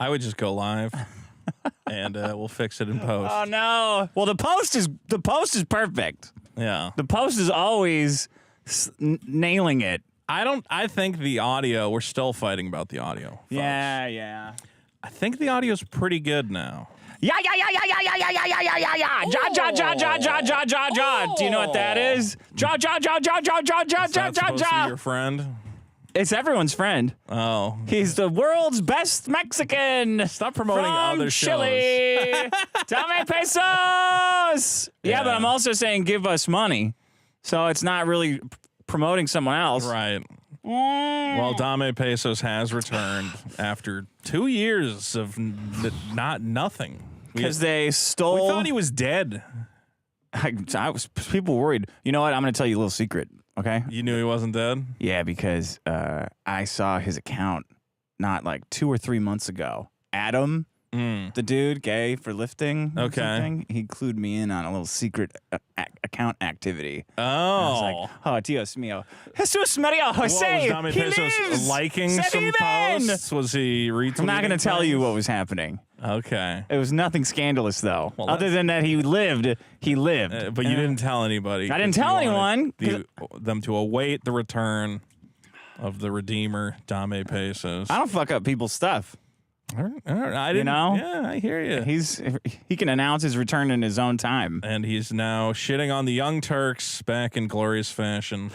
I would just go live, and we'll fix it in post. Oh no! Well, the post is perfect. Yeah. The post is always nailing it. I think the audio. We're still fighting about the audio. Folks. Yeah. I think the audio's pretty good now. Ja. Do you know what that is? Ja. Is that supposed to be your friend? It's everyone's friend. Oh. He's the world's best Mexican. Stop promoting from other shows. Chile. Dame pesos. Yeah, but I'm also saying give us money. So it's not really promoting someone else. Right. Well, Dame Pesos has returned after 2 years of nothing. Because they stole. We thought he was dead. People worried. You know what? I'm going to tell you a little secret. Okay. You knew he wasn't dead? Yeah, because I saw his account not like 2 or 3 months ago. Adam, the dude, gay for lifting. Or something, he clued me in on a little secret account activity. Oh. I was like, oh, Dios mío. Jesus Maria Jose. Was Dame Pesos liking some posts? Was he retweeting? I'm not going to tell you what was happening. Okay. It was nothing scandalous, though. Well, other than that he lived. But you didn't tell anybody. I didn't tell anyone. Them to await the return of the Redeemer, Dame Pesos. I don't fuck up people's stuff. I didn't, you know? Yeah, I hear you. He can announce his return in his own time. And he's now shitting on the Young Turks back in glorious fashion.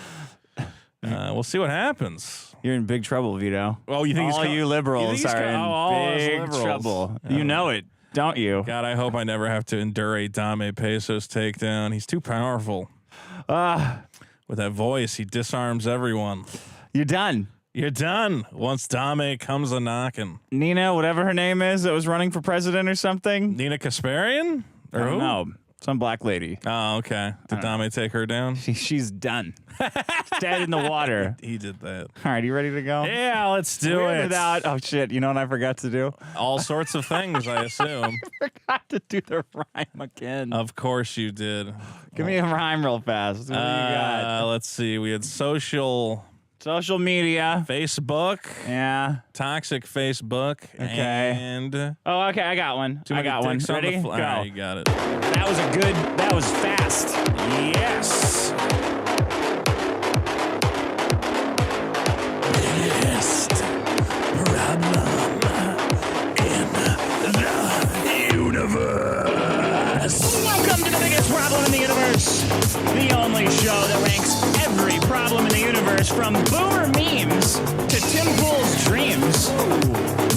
We'll see what happens. You're in big trouble, Vito. Oh, you think all you liberals are in big liberals. trouble. You know it, don't you? God, I hope I never have to endure a Dame Pesos takedown. He's too powerful. With that voice, he disarms everyone. You're done. You're done once Dame comes a-knocking. Nina, whatever her name is, that was running for president or something. Nina Kasparian? I don't know. Some black lady. Oh, okay. Did Dame take her down? She's done. Dead in the water. He did that. All right, you ready to go? Yeah, let's do it. Oh, shit. You know what I forgot to do? All sorts of things, I assume. I forgot to do the rhyme again. Of course you did. Give me a rhyme real fast. What do you got? Let's see. We had social media. Facebook. Yeah. Toxic Facebook. Okay. And oh, okay. I got one. Ready? Go. Right, you got it. That was fast. Yes. Biggest problem in the universe. Welcome to the biggest problem in the universe. The only show that ranks every problem in the universe from boomer memes to Tim Pool's dreams.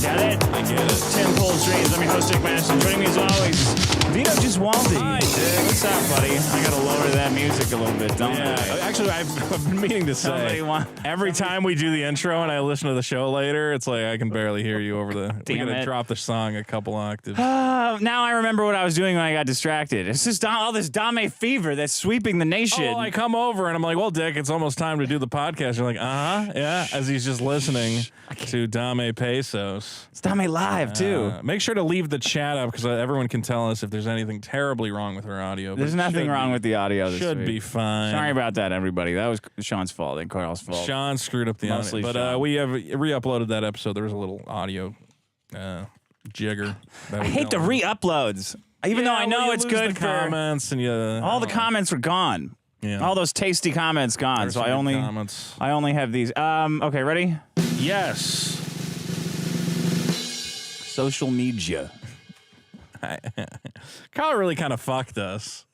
Got it? I get it. Tim Pool's dreams. I'm your host, Dick Madison. Joining me as always, Vito Giswaldi. Hi, Dick. What's up, buddy? I gotta lower that music a little bit, don't I? Actually, I've been meaning to say, every time we do the intro and I listen to the show later, it's like I can barely hear you over the... We're going to drop the song a couple octaves. Now I remember what I was doing when I got distracted. It's just all this Dame fever that's sweeping the nation. Oh, I come over and I'm like, well, Dick, it's almost time to do the podcast. You're like, yeah, as he's just listening to Dame Pesos. It's Dame live, too. Make sure to leave the chat up because everyone can tell us if there's anything terribly wrong with our audio. There's nothing wrong with the audio this Should week. be fine. Sorry about that, everybody. That was Sean's fault and Carl's fault. Sean screwed up the Mostly audio. But we have re-uploaded that episode. There was a little audio jigger. I hate the re-uploads. Even though I know it's good for comments and all the comments are gone. Yeah. All those tasty comments gone. There's so I only have these. Okay, ready? Yes. Social media. Kyle really kind of fucked us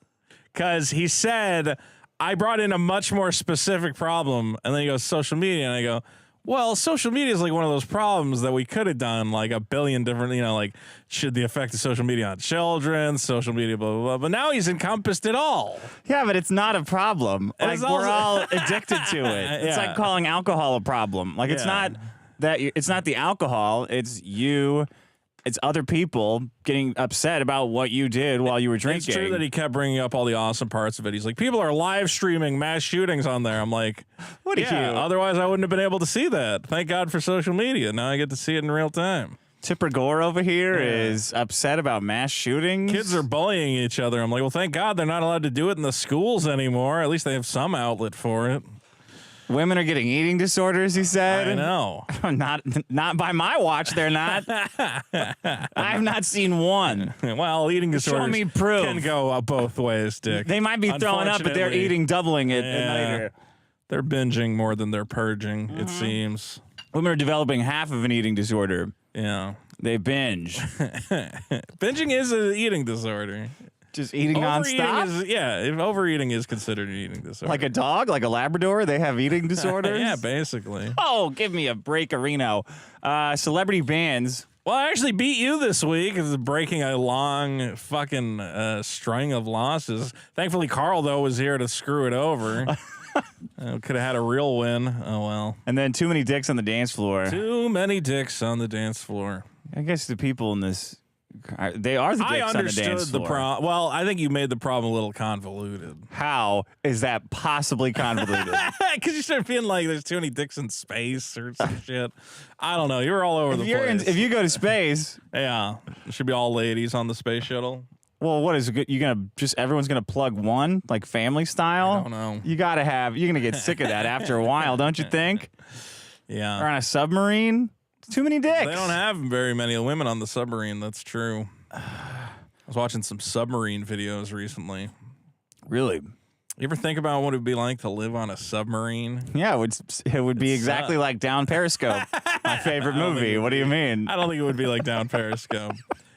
because he said I brought in a much more specific problem, and then he goes social media, and I go, well, social media is like one of those problems that we could have done like a billion different, like should the effect of social media on children, social media, blah, blah, blah. But now he's encompassed it all. Yeah, but it's not a problem. Like we're all addicted to it. It's like calling alcohol a problem. Like it's not the alcohol. It's you. It's other people getting upset about what you did while you were drinking. It's true that he kept bringing up all the awesome parts of it. He's like, people are live streaming mass shootings on there. I'm like, what are you? Otherwise, I wouldn't have been able to see that. Thank God for social media. Now I get to see it in real time. Tipper Gore over here is upset about mass shootings. Kids are bullying each other. I'm like, well, thank God they're not allowed to do it in the schools anymore. At least they have some outlet for it. Women are getting eating disorders, he said. I know. Not by my watch, they're not. I've not seen one. Well, eating disorders Show me proof. can go both ways, Dick. They might be throwing up, but they're eating, doubling it later. They're binging more than they're purging, it seems. Women are developing half of an eating disorder. Yeah. They binge. Binging is an eating disorder. Just eating nonstop? If overeating is considered an eating disorder. Like a dog, like a Labrador, they have eating disorders? Yeah, basically. Oh, give me a break, Reno. Celebrity bands. Well, I actually beat you this week. It's breaking a long fucking string of losses. Thankfully, Carl, though, was here to screw it over. Could have had a real win. Oh, well. And then too many dicks on the dance floor. Too many dicks on the dance floor. I guess the people in this... They are the dicks on the dance floor. I understood the problem. Well, I think you made the problem a little convoluted. How is that possibly convoluted? Because you started feeling like there's too many dicks in space or some shit. I don't know. You're all over the place. If you go to space... Yeah. It should be all ladies on the space shuttle. Well, what is it? Everyone's going to plug one, like family style? I don't know. You're going to get sick of that after a while, don't you think? Yeah. Or on a submarine? Too many dicks. They don't have very many women on the submarine. That's true. I was watching some submarine videos recently. Really? You ever think about what it would be like to live on a submarine? Yeah, it would be exactly like Down Periscope, my favorite movie. What do you mean? I don't think it would be like Down Periscope.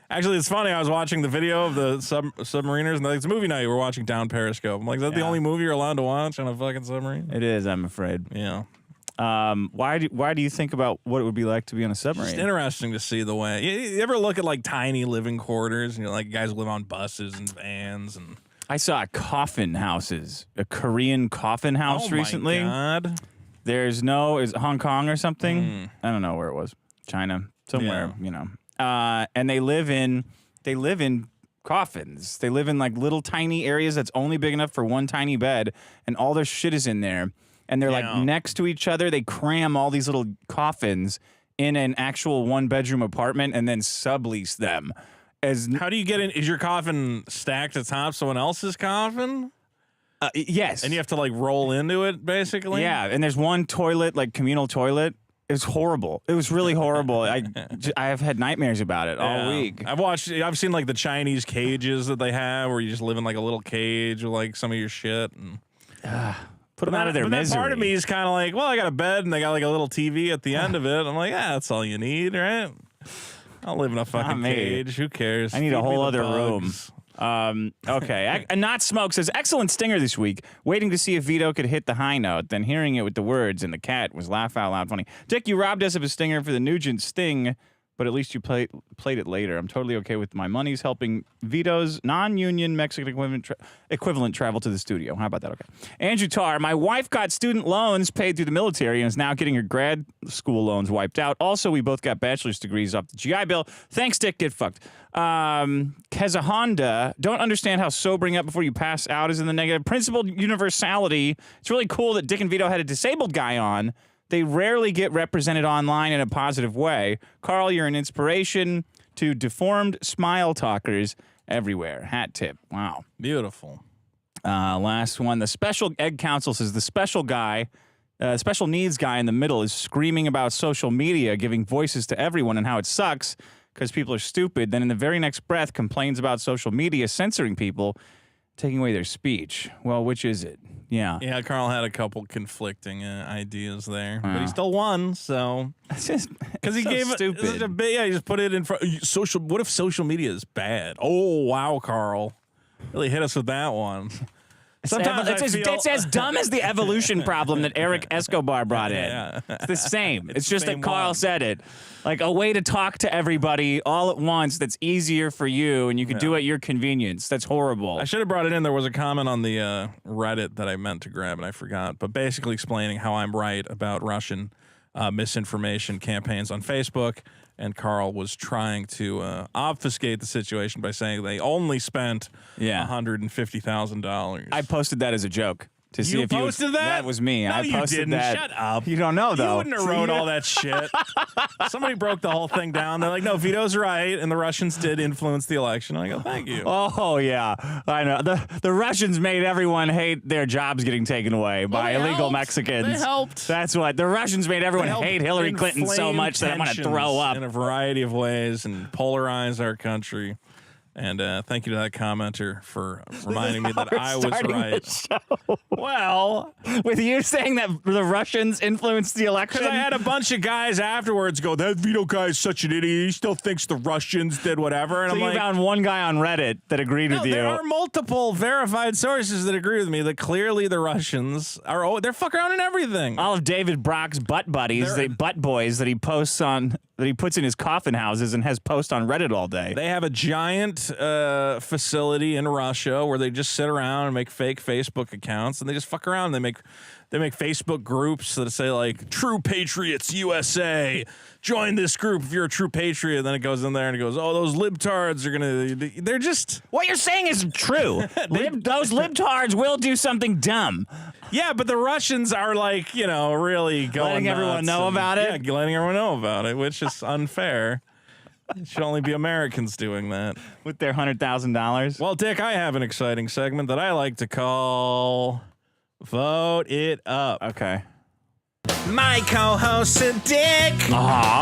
Actually, it's funny. I was watching the video of the submariners, and it's movie night. We're watching Down Periscope. I'm like, is that the only movie you're allowed to watch on a fucking submarine? It is, I'm afraid. Yeah. Why do you think about what it would be like to be on a submarine? It's interesting to see the way. You ever look at like tiny living quarters, and you're like, guys live on buses and vans, and I saw coffin houses, a Korean coffin house recently. Oh my God. Is it Hong Kong or something? I don't know where it was. China, somewhere, and they live in coffins. They live in like little tiny areas that's only big enough for one tiny bed, and all their shit is in there. And they're like next to each other. They cram all these little coffins in an actual one-bedroom apartment and then sublease them. How do you get in? Is your coffin stacked atop someone else's coffin? Yes. And you have to like roll into it, basically? Yeah, and there's one toilet, like communal toilet. It was horrible. It was really horrible. I have had nightmares about it all week. I've seen like the Chinese cages that they have where you just live in like a little cage with like some of your shit. And put them out of their misery. That part of me is kind of like, well, I got a bed and they got like a little TV at the end of it. I'm like, that's all you need, right? I'll live in a fucking cage. Who cares? I need a whole other room. Okay. Not Smoke says, excellent stinger this week. Waiting to see if Vito could hit the high note, then hearing it with the words and the cat was laugh out loud funny. Dick, you robbed us of a stinger for the Nugent sting, but at least you played it later. I'm totally okay with my monies helping Vito's non-union Mexican equivalent travel to the studio. How about that? Okay. Andrew Tarr, my wife got student loans paid through the military and is now getting her grad school loans wiped out. Also, we both got bachelor's degrees off the GI Bill. Thanks, Dick. Get fucked. Keza Honda, don't understand how sobering up before you pass out is in the negative. Principled universality. It's really cool that Dick and Vito had a disabled guy on. They rarely get represented online in a positive way. Carl, you're an inspiration to deformed smile talkers everywhere. Hat tip. Wow. Beautiful. Last one. The Special Egg Council says the special needs guy in the middle is screaming about social media, giving voices to everyone and how it sucks because people are stupid. Then in the very next breath complains about social media censoring people, taking away their speech. Well, which is it? Yeah. Yeah, Carl had a couple conflicting ideas there, but he still won. So because he gave stupid. He just put it in front. What if social media is bad? Oh wow, Carl, really hit us with that one. Sometimes it's as dumb as the evolution problem that Eric Escobar brought in. Yeah. It's the same. It's just that same Carl one. said it. Like a way to talk to everybody all at once that's easier for you and you can do it at your convenience. That's horrible. I should have brought it in. There was a comment on the Reddit that I meant to grab and I forgot, but basically explaining how I'm right about Russian misinformation campaigns on Facebook. And Carl was trying to obfuscate the situation by saying they only spent $150,000. I posted that as a joke. to see if posted that. That was me. No, I posted you didn't. that. Shut up. You don't know though. You wouldn't have wrote all that shit. Somebody broke the whole thing down. They're like, no, Vito's right, and the Russians did influence the election. And I go, thank you. Oh yeah, I know. The Russians made everyone hate their jobs getting taken away by illegal Mexicans. They helped. That's what the Russians made everyone hate Hillary Clinton so much that I want to throw up in a variety of ways and polarize our country. And thank you to that commenter for reminding me that I was right. Well, with you saying that the Russians influenced the election, because I had a bunch of guys afterwards go, "That Vito guy is such an idiot. He still thinks the Russians did whatever." And so I'm you like, found one guy on Reddit that agreed with you. There are multiple verified sources that agree with me that clearly the Russians are they're fuck around in everything. All of David Brock's butt buddies, the butt boys that he posts on. That he puts in his coffin houses and has posts on Reddit all day. They have a giant facility in Russia where they just sit around and make fake Facebook accounts and they just fuck around. They make Facebook groups that say like True Patriots USA. Join this group if you're a true patriot. And then it goes in there and it goes, oh, those libtards are gonna. They're just. What you're saying is true. Those libtards will do something dumb. Yeah, but the Russians are like, really going letting everyone know about it. Yeah, letting everyone know about it, which is unfair. It should only be Americans doing that with their $100,000. Well, Dick, I have an exciting segment that I like to call "Vote It Up." Okay. My co-host's a dick.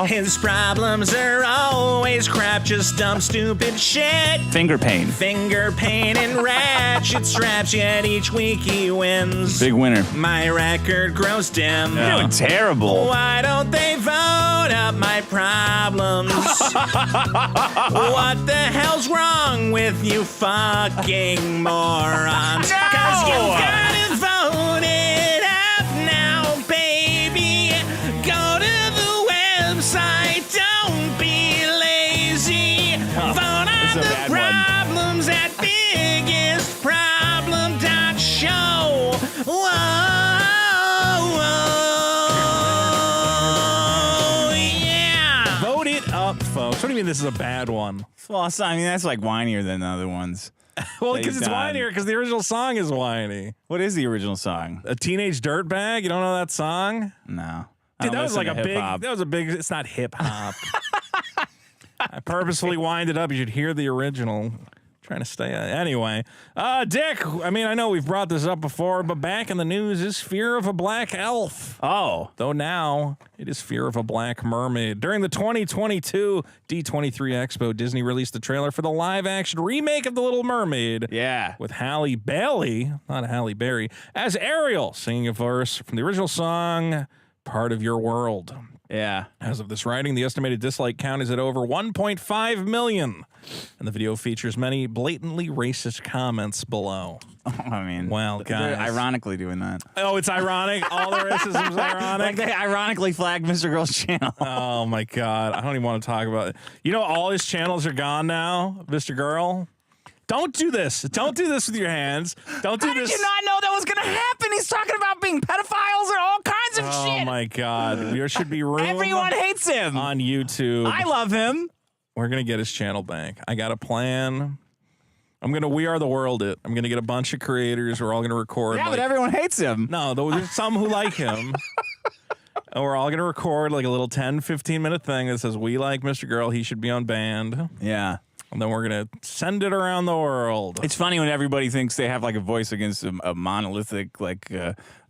His problems are always crap, just dumb, stupid shit. Finger pain. Finger pain and ratchet straps, yet each week he wins. Big winner. My record grows dim. You're doing terrible. Why don't they vote up my problems? What the hell's wrong with you fucking morons? No! 'Cause you gotta vote it up now, baby. Go to the website, don't be lazy. Vote on the problems at biggestproblem.show. Whoa, yeah. Vote it up, folks. What do you mean this is a bad one? Well, I mean, that's like whinier than the other ones. Well, because it's whinier, because the original song is whiny. What is the original song? A Teenage Dirtbag? You don't know that song? No. Dude, that was like a big, it's not hip hop. I purposefully wind it up. You should hear the original. Trying to stay. Anyway, Dick, I mean, I know we've brought this up before, but back in the news is fear of a black elf. Oh. Though now it is fear of a black mermaid. During the 2022 D23 Expo, Disney released a trailer for the live-action remake of The Little Mermaid. Yeah. With Halle Bailey, not Halle Berry, as Ariel, singing a verse from the original song, Part of Your World. Yeah. As of this writing, the estimated dislike count is at over 1.5 million. And the video features many blatantly racist comments below. I mean, well, guys. They're ironically doing that. Oh, it's ironic? All the racism's ironic? Like they ironically flagged Mr. Girl's channel. Oh, my God. I don't even want to talk about it. You know, all his channels are gone now, Mr. Girl. Don't do this. Don't do this with your hands. Don't do this. Did you not know that was going to happen? He's talking about being pedophiles and all kinds of shit. Oh, my God. There should be room. Everyone hates him. On YouTube. I love him. We're going to get his channel back. I got a plan. I'm going to We Are the World it. I'm going to get a bunch of creators. We're all going to record. Yeah, but everyone hates him. No, there's some who like him. And we're all going to record like a little 10, 15-minute thing that says, we like Mr. Girl. He should be on band. Yeah. And then we're going to send it around the world. It's funny when everybody thinks they have like a voice against a monolithic like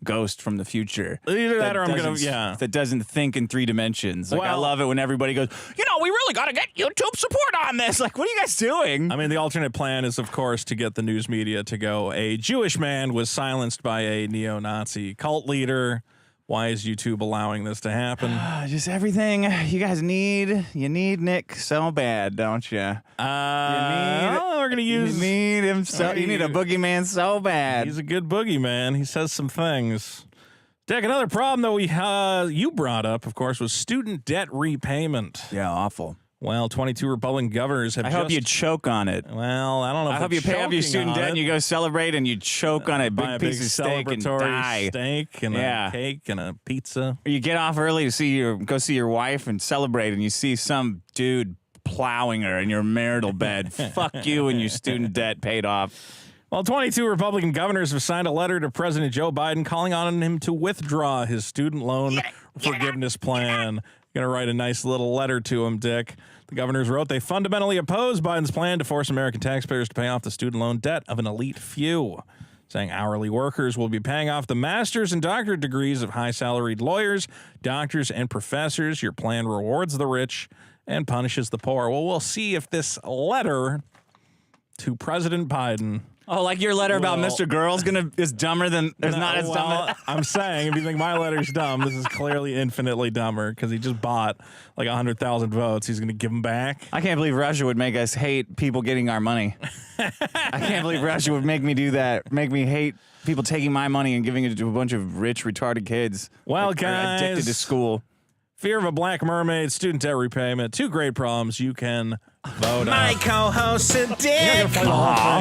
ghost from the future. Either that or I'm going to, that doesn't think in 3 dimensions. Like, I love it when everybody goes, we really got to get YouTube support on this. Like, what are you guys doing? I mean, the alternate plan is, of course, to get the news media to go, a Jewish man was silenced by a neo-Nazi cult leader. Why is YouTube allowing this to happen? Just everything you guys need. You need Nick so bad, don't you? We're gonna use. You need him so. You need a boogeyman so bad. He's a good boogeyman. He says some things. Dick, another problem that you brought up, of course, was student debt repayment. Yeah, awful. Well, 22 Republican governors have. I hope you choke on it. Well, I don't know. I hope you pay off your student debt and you go celebrate and you choke on a big piece of steak and die. Steak and a cake and a pizza. Or you get off early to go see your wife and celebrate, and you see some dude plowing her in your marital bed. Fuck you and your student debt paid off. Well, 22 Republican governors have signed a letter to President Joe Biden calling on him to withdraw his student loan forgiveness plan. Going to write a nice little letter to him, Dick. The governors wrote they fundamentally oppose Biden's plan to force American taxpayers to pay off the student loan debt of an elite few, saying hourly workers will be paying off the master's and doctorate degrees of high-salaried lawyers, doctors, and professors. Your plan rewards the rich and punishes the poor. Well, we'll see if this letter to President Biden... Oh, like your letter about Mr. Girl's is dumber than not as dumb. I'm saying, if you think my letter's dumb, this is clearly infinitely dumber because he just bought like 100,000 votes. He's going to give them back. I can't believe Russia would make us hate people getting our money. I can't believe Russia would make me do that. Make me hate people taking my money and giving it to a bunch of rich, retarded kids. Well, that are addicted to school. Fear of a black mermaid, student debt repayment, two great problems you can vote My on. co-host a dick.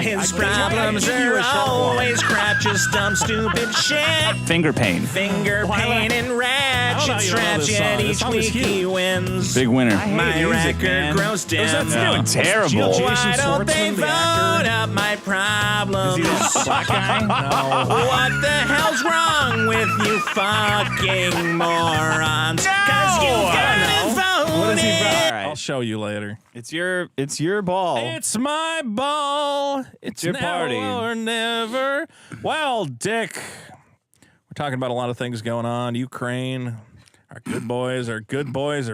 His problems are always crap, just dumb, stupid shit. Finger pain. Finger pain and ratchet straps, yet each week he wins. Big winner. My record grows dim. Terrible. Why don't they vote up my problems? Black guy? No. What the hell's wrong with you fucking morons? Cause you gotta vote What does he vote? it. All right. I'll show you later. It's your ball. It's my ball. It's your now party. or never. Well, Dick, we're talking about a lot of things going on. Ukraine, our good boys are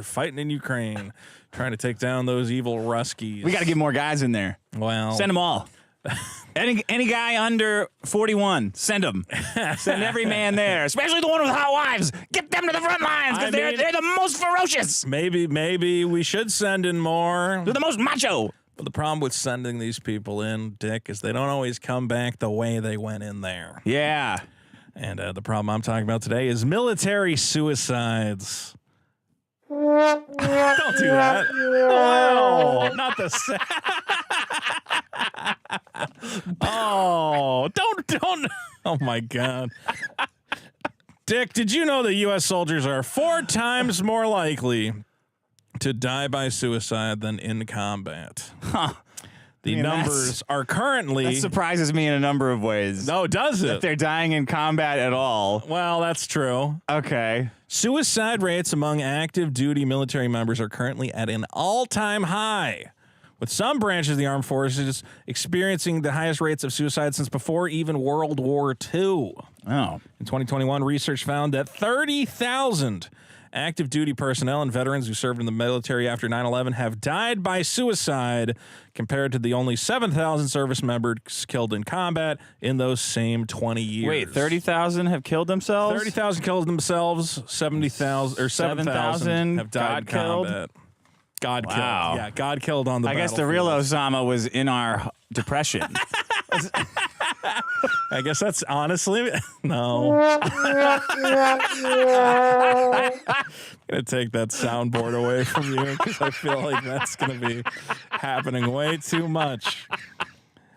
fighting in Ukraine, trying to take down those evil Ruskies. We got to get more guys in there. Well, Send them all. Any guy under 41, send them. Send every man there, especially the one with hot wives. Get them to the front lines because they're the most ferocious. Maybe we should send in more. They're the most macho. But the problem with sending these people in, Dick, is they don't always come back the way they went in there. Yeah. And the problem I'm talking about today is military suicides. Don't do that. Oh, not the Oh, don't. Oh, my God. Dick, did you know that U.S. soldiers are 4 times more likely to die by suicide than in combat? Huh. The numbers are currently... That surprises me in a number of ways. No, does That it? they're dying in combat at all. Well, that's true. Okay. Suicide rates among active duty military members are currently at an all-time high, with some branches of the armed forces experiencing the highest rates of suicide since before even World War II. Oh. In 2021, research found that 30,000 active duty personnel and veterans who served in the military after 9/11 have died by suicide, compared to the only 7,000 service members killed in combat in those same 20 years. Wait, 30,000 have killed themselves? 30,000 killed themselves, 70,000 or 7,000 have died in combat. God Wow. killed. Yeah, God killed on the I guess the real Osama was in our depression. I guess that's honestly no. I'm gonna take that soundboard away from you because I feel like that's gonna be happening way too much.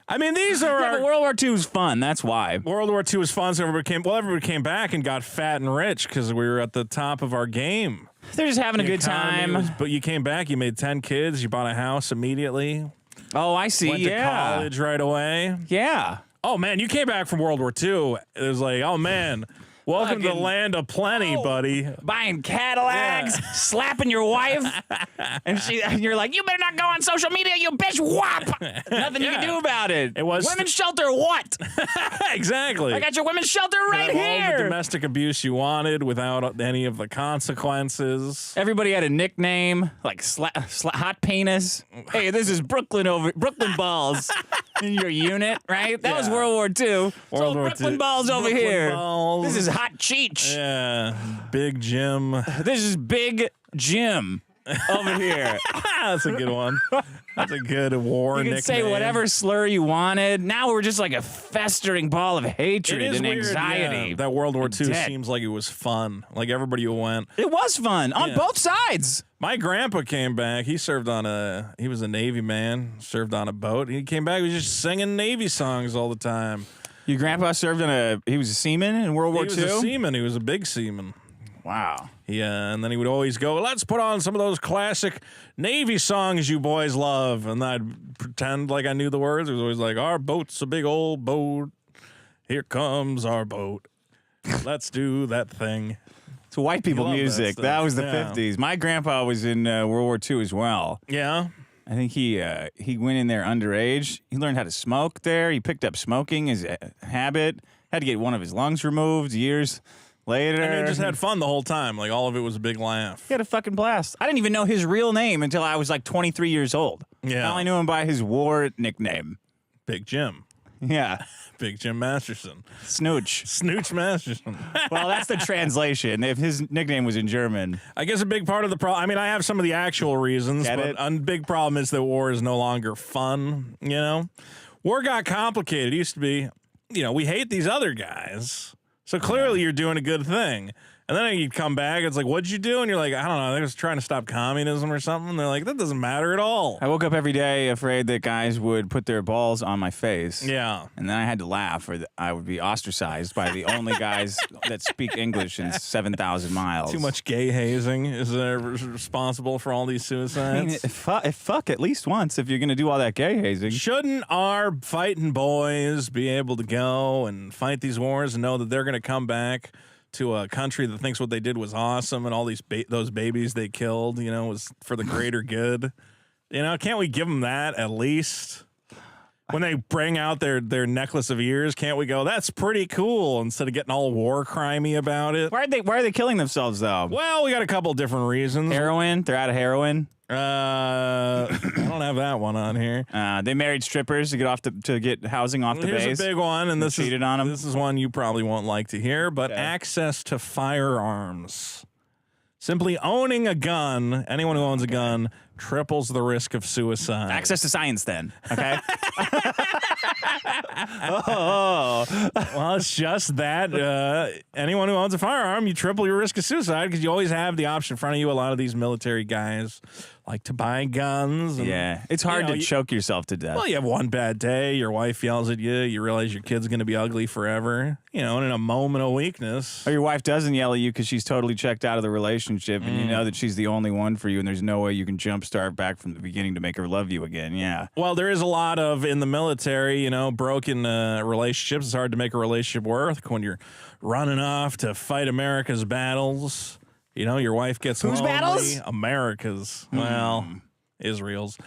I mean, these are Yeah, but World War II was fun. That's why. World War II was fun, so everybody came back and got fat and rich because we were at the top of our game. They're just having a good Economy time. but you came back, you made 10 kids, you bought a house immediately, Oh, I see. went to Yeah. college right away. Yeah. Oh, man, you came back from World War II. It was like, oh, man, welcome to the Fucking- land of plenty, buddy. Buying Cadillacs, slapping your wife, and you're like, you better not go on social media, you bitch. Whop! Nothing you can do about it. It was- women's shelter. What? Exactly. I got your women's shelter right You had all the here. domestic abuse you wanted without any of the consequences. Everybody had a nickname like Hot Penis. Hey, this is Brooklyn Balls in your unit, right? That was Yeah. World War II. World so War Brooklyn II. Balls over Brooklyn here. Balls. This is Hot Cheech. Yeah, Big Jim. This is Big Jim over here. That's a good one. That's a good war You nickname. could say whatever slur you wanted. Now we're just like a festering ball of It hatred is and weird, anxiety. yeah, that World War II debt. seems like it was fun. Like everybody who went. It was fun on Yeah. both sides. My grandpa came back. He was a Navy man, served on a boat. He came back, he was just singing Navy songs all the time. Your grandpa served he was a seaman in World War He was II? a seaman. He was a big seaman. Wow. Yeah, and then he would always go, let's put on some of those classic Navy songs you boys love. And I'd pretend like I knew the words. It was always like, our boat's a big old boat. Here comes our boat. Let's do that thing. It's white people music. That was the 50s. My grandpa was in World War II as well. Yeah. I think he went in there underage. He learned how to smoke there. He picked up smoking as a habit. Had to get one of his lungs removed years later. And he just had fun the whole time. Like, all of it was a big laugh. He had a fucking blast. I didn't even know his real name until I was like 23 years old. Yeah. I only knew him by his war nickname. Big Jim. Yeah. Big Jim Masterson. Snooch. Snooch Masterson. Well, that's the translation. If his nickname was in German. I guess a big part of the problem, I mean, I have some of the actual reasons, but a big problem is that war is no longer fun, you know? War got complicated. It used to be, we hate these other guys, so clearly you're doing a good thing. And then you'd come back, it's like, what'd you do? And you're like, I don't know, they was trying to stop communism or something. They're like, that doesn't matter at all. I woke up every day afraid that guys would put their balls on my face. Yeah. And then I had to laugh or I would be ostracized by the only guys that speak English in 7,000 miles. Too much gay hazing is responsible for all these suicides. I mean, fuck at least once if you're going to do all that gay hazing. Shouldn't our fighting boys be able to go and fight these wars and know that they're going to come back to a country that thinks what they did was awesome and all these those babies they killed, was for the greater good? Can't we give them that at least? When they bring out their necklace of ears, can't we go, that's pretty cool, instead of getting all war crimey about it? Why are they killing themselves, though? Well, we got a couple different reasons. Heroin? They're out of heroin? I don't have that one on here. They married strippers to get housing off the base. Here's a big one, and this cheated on them. This is one you probably won't like to hear, but access to firearms. Simply owning a gun, anyone who owns a gun, triples the risk of suicide. Access to science, then. Okay. Well, it's just that anyone who owns a firearm, you triple your risk of suicide because you always have the option in front of you. A lot of these military guys like to buy guns. And, it's hard to choke yourself to death. Well, you have one bad day, your wife yells at you, you realize your kid's going to be ugly forever, and in a moment of weakness. Or your wife doesn't yell at you because she's totally checked out of the relationship and you know that she's the only one for you and there's no way you can jumpstart back from the beginning to make her love you again. Yeah. Well, there is a lot of, in the military, broken relationships. It's hard to make a relationship work when you're running off to fight America's battles. Your wife gets Whose lonely. battles? America's. Well, Israel's.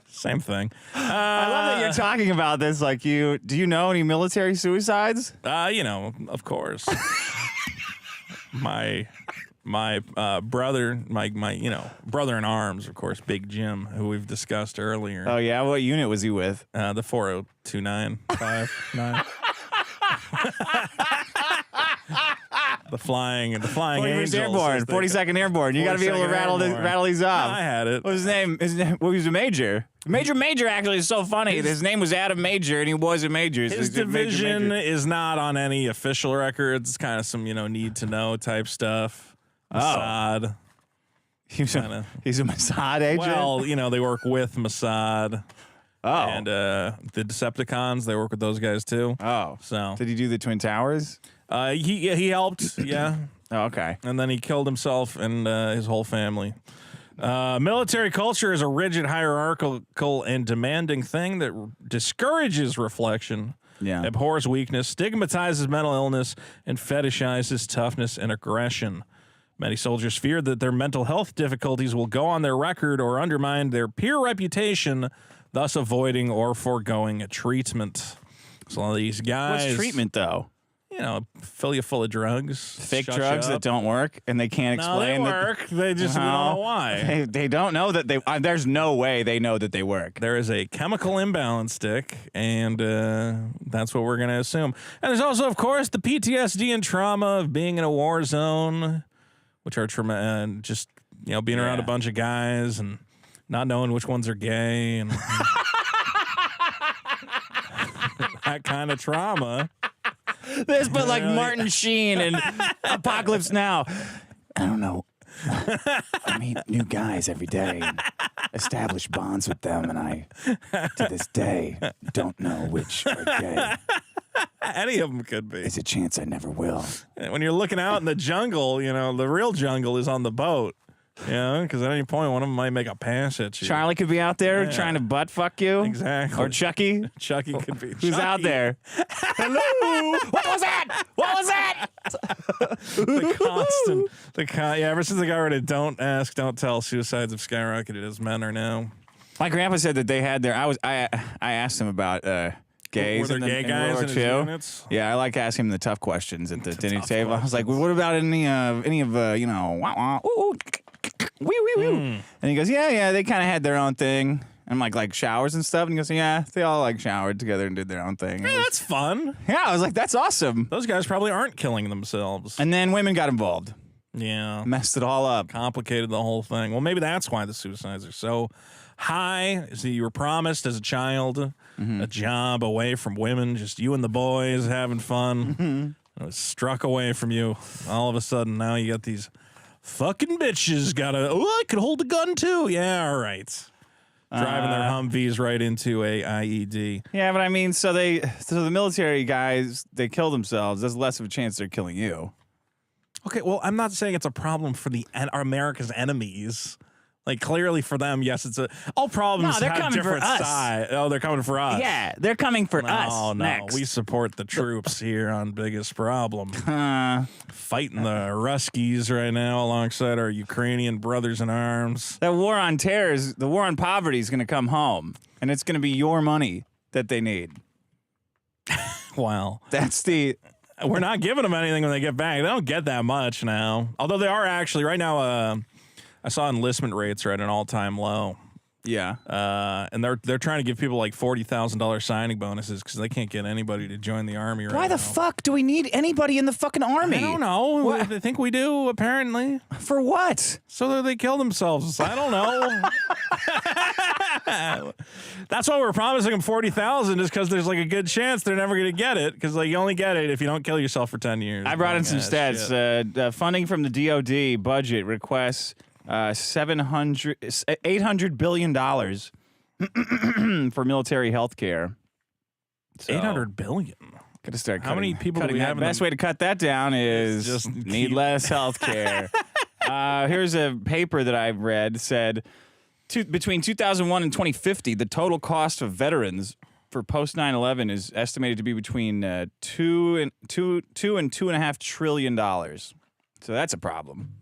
Same thing. I love that you're talking about this. Like, do you know any military suicides? Of course. my brother, my brother in arms, of course, Big Jim, who we've discussed earlier. Oh yeah, what unit was he with? The 402959. The flying 41st Angels. Airborne, 42nd Airborne. You got to be able to rattle these off. No, I had it. What was his name? Well, he was a major. Major actually is so funny. His name was Adam Major, and he was a major. His division is not on any official records. It's kind of some need to know type stuff. Mossad. He's a Mossad agent? Well, they work with Mossad. Oh. And the Decepticons, they work with those guys too. Oh. So did he do the Twin Towers? He helped, yeah. Oh, okay. And then he killed himself and his whole family. Military culture is a rigid, hierarchical, and demanding thing that discourages reflection, abhors weakness, stigmatizes mental illness, and fetishizes toughness and aggression. Many soldiers fear that their mental health difficulties will go on their record or undermine their peer reputation, thus avoiding or foregoing treatment. So a lot of these guys... What's treatment, though? Fill you full of drugs. Fake drugs that don't work, and they can't explain. No, they work. They just we don't know why. They don't know that they... there's no way they know that they work. There is a chemical imbalance stick, and that's what we're going to assume. And there's also, of course, the PTSD and trauma of being in a war zone, which are just, being around a bunch of guys and not knowing which ones are gay and that kind of trauma. This, but like Martin Sheen and Apocalypse Now. I don't know. I meet new guys every day and establish bonds with them, and I, to this day, don't know which are gay. Any of them could be. There's a chance I never will. When you're looking out in the jungle, you know, the real jungle is on the boat. Yeah, because at any point, one of them might make a pass at you. Charlie could be out there trying to butt fuck you. Exactly. Or Chucky. Chucky could be. Who's out there? Hello. What was that? What was that? Ever since the guy wrote it, don't ask, don't tell, suicides have skyrocketed as men are now. My grandpa said that they had their. I asked him about gays. Were there gay guys in his units? Yeah, I like asking him the tough questions at the dinner table. I was like, well, what about any of you know, wah, wah, ooh, wee wee wee? And he goes, yeah, they kind of had their own thing. And I'm like showers and stuff. And he goes, yeah, they all like showered together and did their own thing. Yeah, that's fun. Yeah, I was like, that's awesome. Those guys probably aren't killing themselves. And then women got involved. Yeah. Messed it all up. Complicated the whole thing. Well, maybe that's why the suicides are so high. See, you were promised as a child a job away from women, just you and the boys having fun. It was struck away from you. All of a sudden, now you got these fucking bitches I could hold a gun too. Yeah, all right. Driving their Humvees right into a IED. Yeah, but I mean, so the military guys, they kill themselves. There's less of a chance they're killing you. Okay, well, I'm not saying it's a problem for our America's enemies. Like, clearly for them, yes, it's all problems No, they're have coming for different us. sides. Oh, they're coming for us. Yeah, they're coming for us. No, next. we support the troops here on Biggest Problem. Fighting the Ruskies right now alongside our Ukrainian brothers in arms. That war on terror, the war on poverty is going to come home, and it's going to be your money that they need. Wow. That's the... We're not giving them anything when they get back. They don't get that much now. Although they are actually, right now, I saw enlistment rates are at an all-time low. Yeah. And they're trying to give people like $40,000 signing bonuses because they can't get anybody to join the army right now. Why the fuck do we need anybody in the fucking army? I don't know. What? I think we do, apparently. For what? So that they kill themselves. I don't know. That's why we're promising them $40,000 is because there's like a good chance they're never going to get it because like you only get it if you don't kill yourself for 10 years. I brought in some stats. Funding from the DoD budget requests $800 billion for military health care. So, $800 billion. Gotta start. How many people do we have? The best way to cut that down is just need less health care. Here's a paper that I've read said between 2001 and 2050, the total cost of veterans for post 9/11 is estimated to be between $2 and $2.5 trillion. So that's a problem.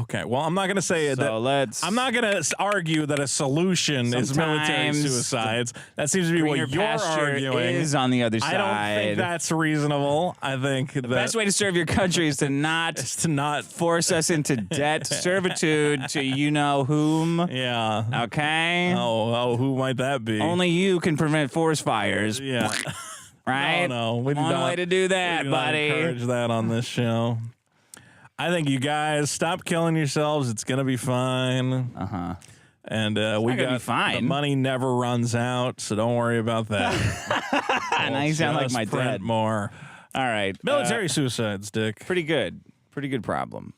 Okay, well, I'm not going to say that. I'm not going to argue that a solution is military suicides. That seems to be what you're arguing. Is on the other I side. don't think that's reasonable. I think the best way to serve your country is to not force us into debt servitude to you know whom. Yeah. Okay. Oh, who might that be? Only you can prevent forest fires. Yeah. Right. No, one way to do that, we do buddy. Not encourage that on this show. I think you guys stop killing yourselves. It's gonna be fine. And we got fine. The money never runs out, so don't worry about that. Now you sound like my dad. More. All right, military suicides, Dick. Pretty good problem.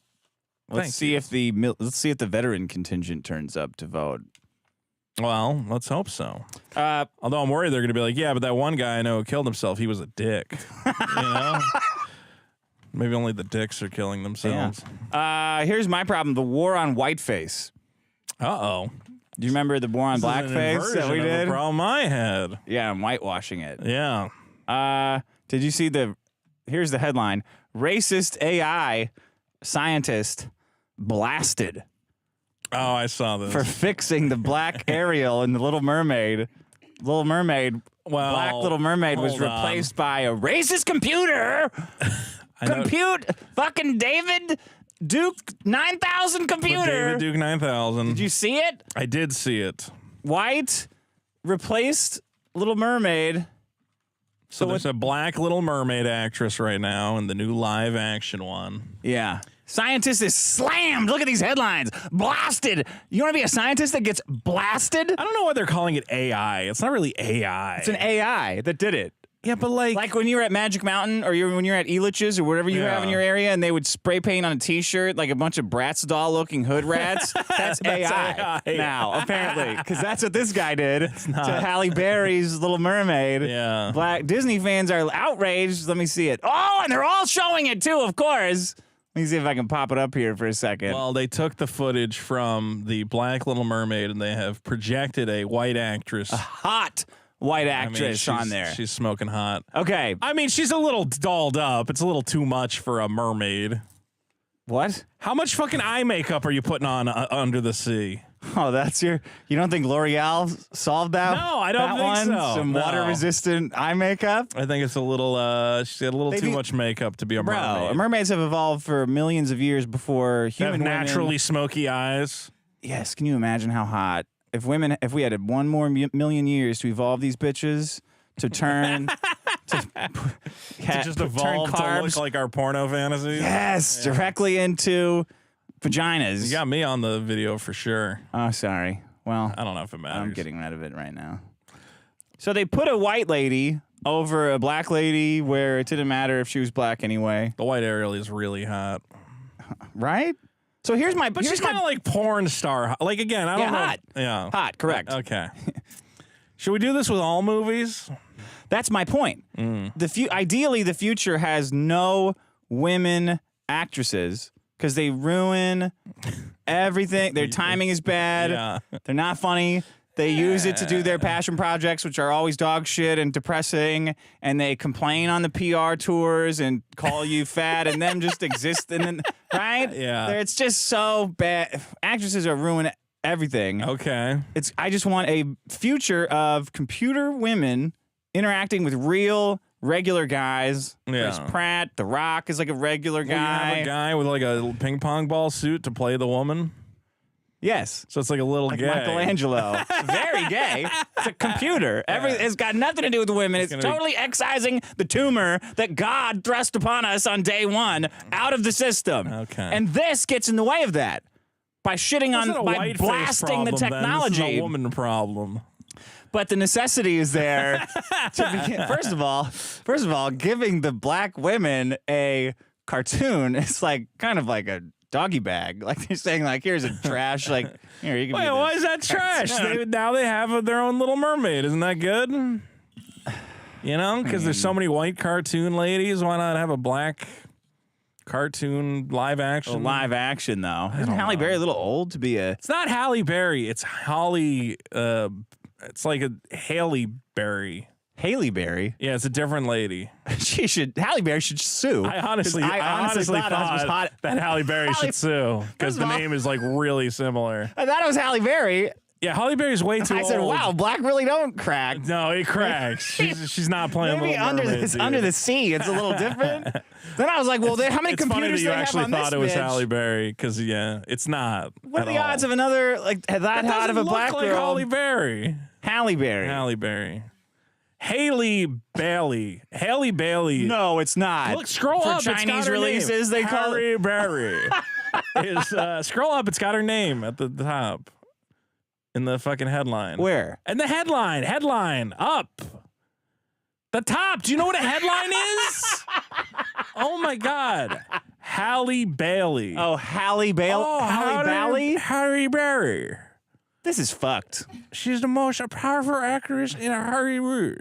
Let's see if the veteran contingent turns up to vote. Well, let's hope so. Although I'm worried they're gonna be like, yeah, but that one guy I know who killed himself, he was a dick. You know. Maybe only the dicks are killing themselves. Yeah. Here's my problem: the war on whiteface. Uh-oh. Do you remember the war on blackface that we did? The problem I had. Yeah, I'm whitewashing it. Yeah. Did you see here's the headline: Racist AI scientist blasted. Oh, I saw this. For fixing the black Ariel in the Little Mermaid. Black Little Mermaid was replaced by a racist computer. Fucking David Duke 9000 computer. David Duke 9000. Did you see it? I did see it. White replaced Little Mermaid. So there's a black Little Mermaid actress right now in the new live action one. Yeah. Scientist is slammed. Look at these headlines. Blasted. You want to be a scientist that gets blasted? I don't know why they're calling it AI. It's not really AI. It's an AI that did it. Yeah, but Like when you were at Magic Mountain or when you're at Elitch's or whatever you have in your area and they would spray paint on a T-shirt like a bunch of Bratz doll looking hood rats, that's AI now, apparently. Because that's what this guy did to Halle Berry's Little Mermaid. Yeah. Black Disney fans are outraged. Let me see it. Oh, and they're all showing it too, of course. Let me see if I can pop it up here for a second. Well, they took the footage from the Black Little Mermaid and they have projected a white actress. A hot white actress on there. She's smoking hot. Okay. I mean, she's a little dolled up. It's a little too much for a mermaid. What? How much fucking eye makeup are you putting on under the sea? Oh, that's you don't think L'Oreal solved that? No, I don't think so. Some No. water-resistant eye makeup? I think it's a little, she's got a little too much makeup to be a mermaid. Bro, mermaids have evolved for millions of years before They have human naturally women. smoky eyes. Yes, can you imagine how hot? If we had one more million years to evolve these bitches to turn To just evolve to look like our porno fantasies. Yes, directly into vaginas. You got me on the video for sure. Oh, sorry. Well, I don't know if it matters. I'm getting rid of it right now. So they put a white lady over a black lady where it didn't matter if she was black anyway. The white Ariel is really hot. Right? So here's my... But she's kind of like porn star. Like, again, I don't know. Hot. Yeah. Hot, correct. Okay. Should we do this with all movies? That's my point. Ideally, the future has no women actresses because they ruin everything. Their timing is bad. Yeah. They're not funny. They use it to do their passion projects, which are always dog shit and depressing, and they complain on the PR tours and call you fat, and them just exist, and then right? Yeah. It's just so bad. Actresses are ruining everything. Okay. I just want a future of computer women interacting with real regular guys. Yeah. Chris Pratt, The Rock is like a regular Will you guy. have a guy with like a ping pong ball suit to play the woman? Yes. So it's like a little Like gay. Michelangelo. Very gay. It's a computer. It's got nothing to do with women. It's totally excising the tumor that God thrust upon us on day one out of the system. Okay. And this gets in the way of that by shitting This isn't a by white face blasting the problem, then. technology. This is a woman problem. But the necessity is there to begin. First of all, giving the black women a cartoon is like kind of like a doggy bag. Like they're saying, like, here's a trash. Like, here you can. Wait, why is that trash? Now they have their own Little Mermaid. Isn't that good? You know, because there's so many white cartoon ladies. Why not have a black cartoon live action? Live action though. Isn't Halle Berry a little old to be a? It's not Halle Berry. It's Holly. It's like a Haley Berry. Haley Berry. Yeah, it's a different lady. Halle Berry should sue. I honestly thought that Halle Berry should sue because the name is like really similar. I thought it was Halle Berry. Yeah, Halle Berry's way too old. I said, wow, black really don't crack. No, it cracks. She's not playing Maybe Little Mermaid, under the sea, it's a little different. Then I was like, well, how many it's funny computers that you they have actually on thought this it was bitch? Halle Berry because yeah, it's not. What are the odds of another like that hot of a black like girl? Halle Berry. Halle Berry. Halle Berry. Haley Bailey. Haley Bailey. No, it's not. Look, scroll For up. Chinese it's got her releases, name. they call Halle it. Berry. Scroll up. It's got her name at the top in the fucking headline. Where? And the headline up. The top. Do you know what a headline is? Oh my God. Halle Bailey. Oh, Halle Bailey. Halle Bailey. Halle Berry. This is fucked. She's the most powerful actress in Hollywood.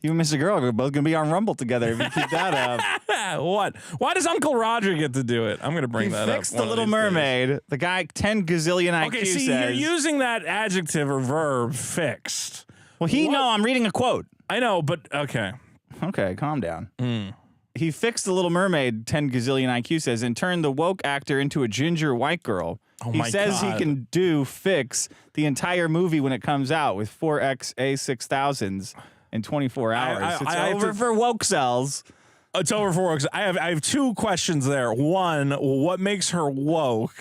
You and Mr. Girl are both gonna be on Rumble together if you keep that up. What? Why does Uncle Roger get to do it? I'm gonna bring that up. He fixed the Little Mermaid. The guy 10 gazillion IQ Okay, see, says. you're using that adjective or verb, fixed. Well, I'm reading a quote. I know, but okay. Okay, calm down. He fixed the Little Mermaid, 10 gazillion IQ says, and turned the woke actor into a ginger white girl. Oh he my says God. he can fix the entire movie when it comes out with 4X A6000s in 24 hours. It's over for woke cells. It's over for woke. I have two questions there. One, what makes her woke?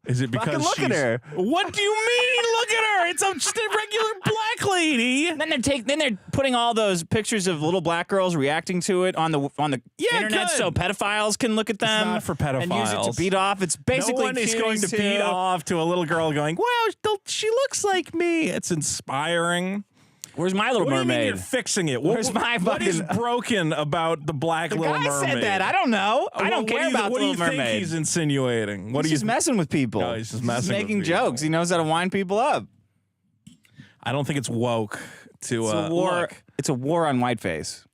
Is it because look at her. What do you mean? Look at her. It's just a regular black lady. And then they're putting all those pictures of little black girls reacting to it on the internet, good. so pedophiles can look at them. not for pedophiles. And use it to beat off. It's basically no one is going to beat off to a little girl going, "Wow, she looks like me." It's inspiring. Where's my Little What do you mean Mermaid? you're fixing it? Where's my What is fucking- broken about the black The Little guy Mermaid? said that. I don't know. I don't care about what the Little do you think Mermaid. he's insinuating? What He's do you just messing with people. No, he's just messing with making people. jokes. He knows how to wind people up. I don't think it's woke to It's a war. look. It's a war on whiteface.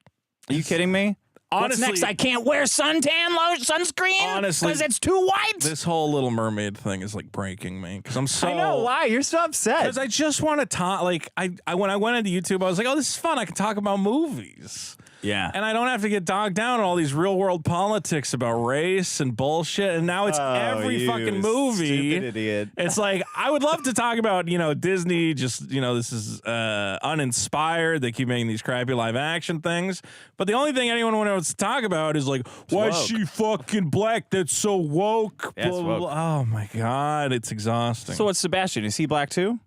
Are you kidding me? Honestly, What's next? I can't wear sunscreen Honestly, because it's too white. This whole Little Mermaid thing is like breaking me because I'm so. I know why you're so upset. Because I just want to talk. Like I when I went into YouTube, I was like, oh, this is fun. I can talk about movies. Yeah. And I don't have to get dogged down on all these real world politics about race and bullshit. And now it's every fucking movie. Stupid idiot. It's like, I would love to talk about, Disney just, this is uninspired. They keep making these crappy live action things. But the only thing anyone wants to talk about is like, why is woke. she fucking black? That's so woke. Yeah, it's Blah, blah, woke. blah. Oh my God. It's exhausting. So what's Sebastian? Is he black too?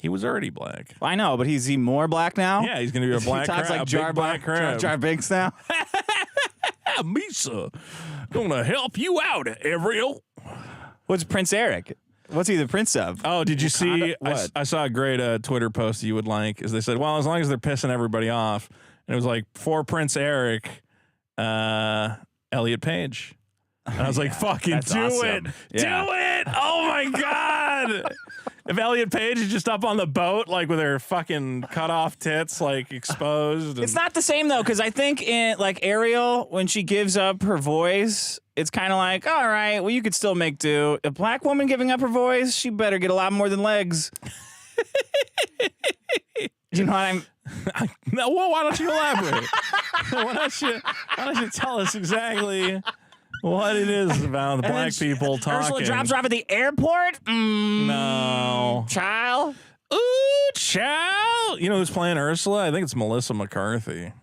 He was already black. I know, but is he more black now? Yeah, he's going to be a black he talks crab. like a big black crab. Jar Binks now. Misa, gonna help you out, Ariel. What's Prince Eric? What's he the prince of? Oh, did you see? What? I saw a great Twitter post you would like. Is they said, well, as long as they're pissing everybody off, and it was like for Prince Eric, Elliot Page, and I was like, fucking that's do awesome. it, Yeah. do it! Oh my God! If Elliot Page is just up on the boat, like with her fucking cut off tits, like exposed. It's not the same though, because I think in like Ariel, when she gives up her voice, it's kind of like, all right, well, you could still make do. A black woman giving up her voice, she better get a lot more than legs. You know what I'm? No, well, why don't you elaborate? why don't you tell us exactly what it is about the black people talking? Ursula drops her off at the airport. No. Child. Ooh, child. You know who's playing Ursula? I think it's Melissa McCarthy.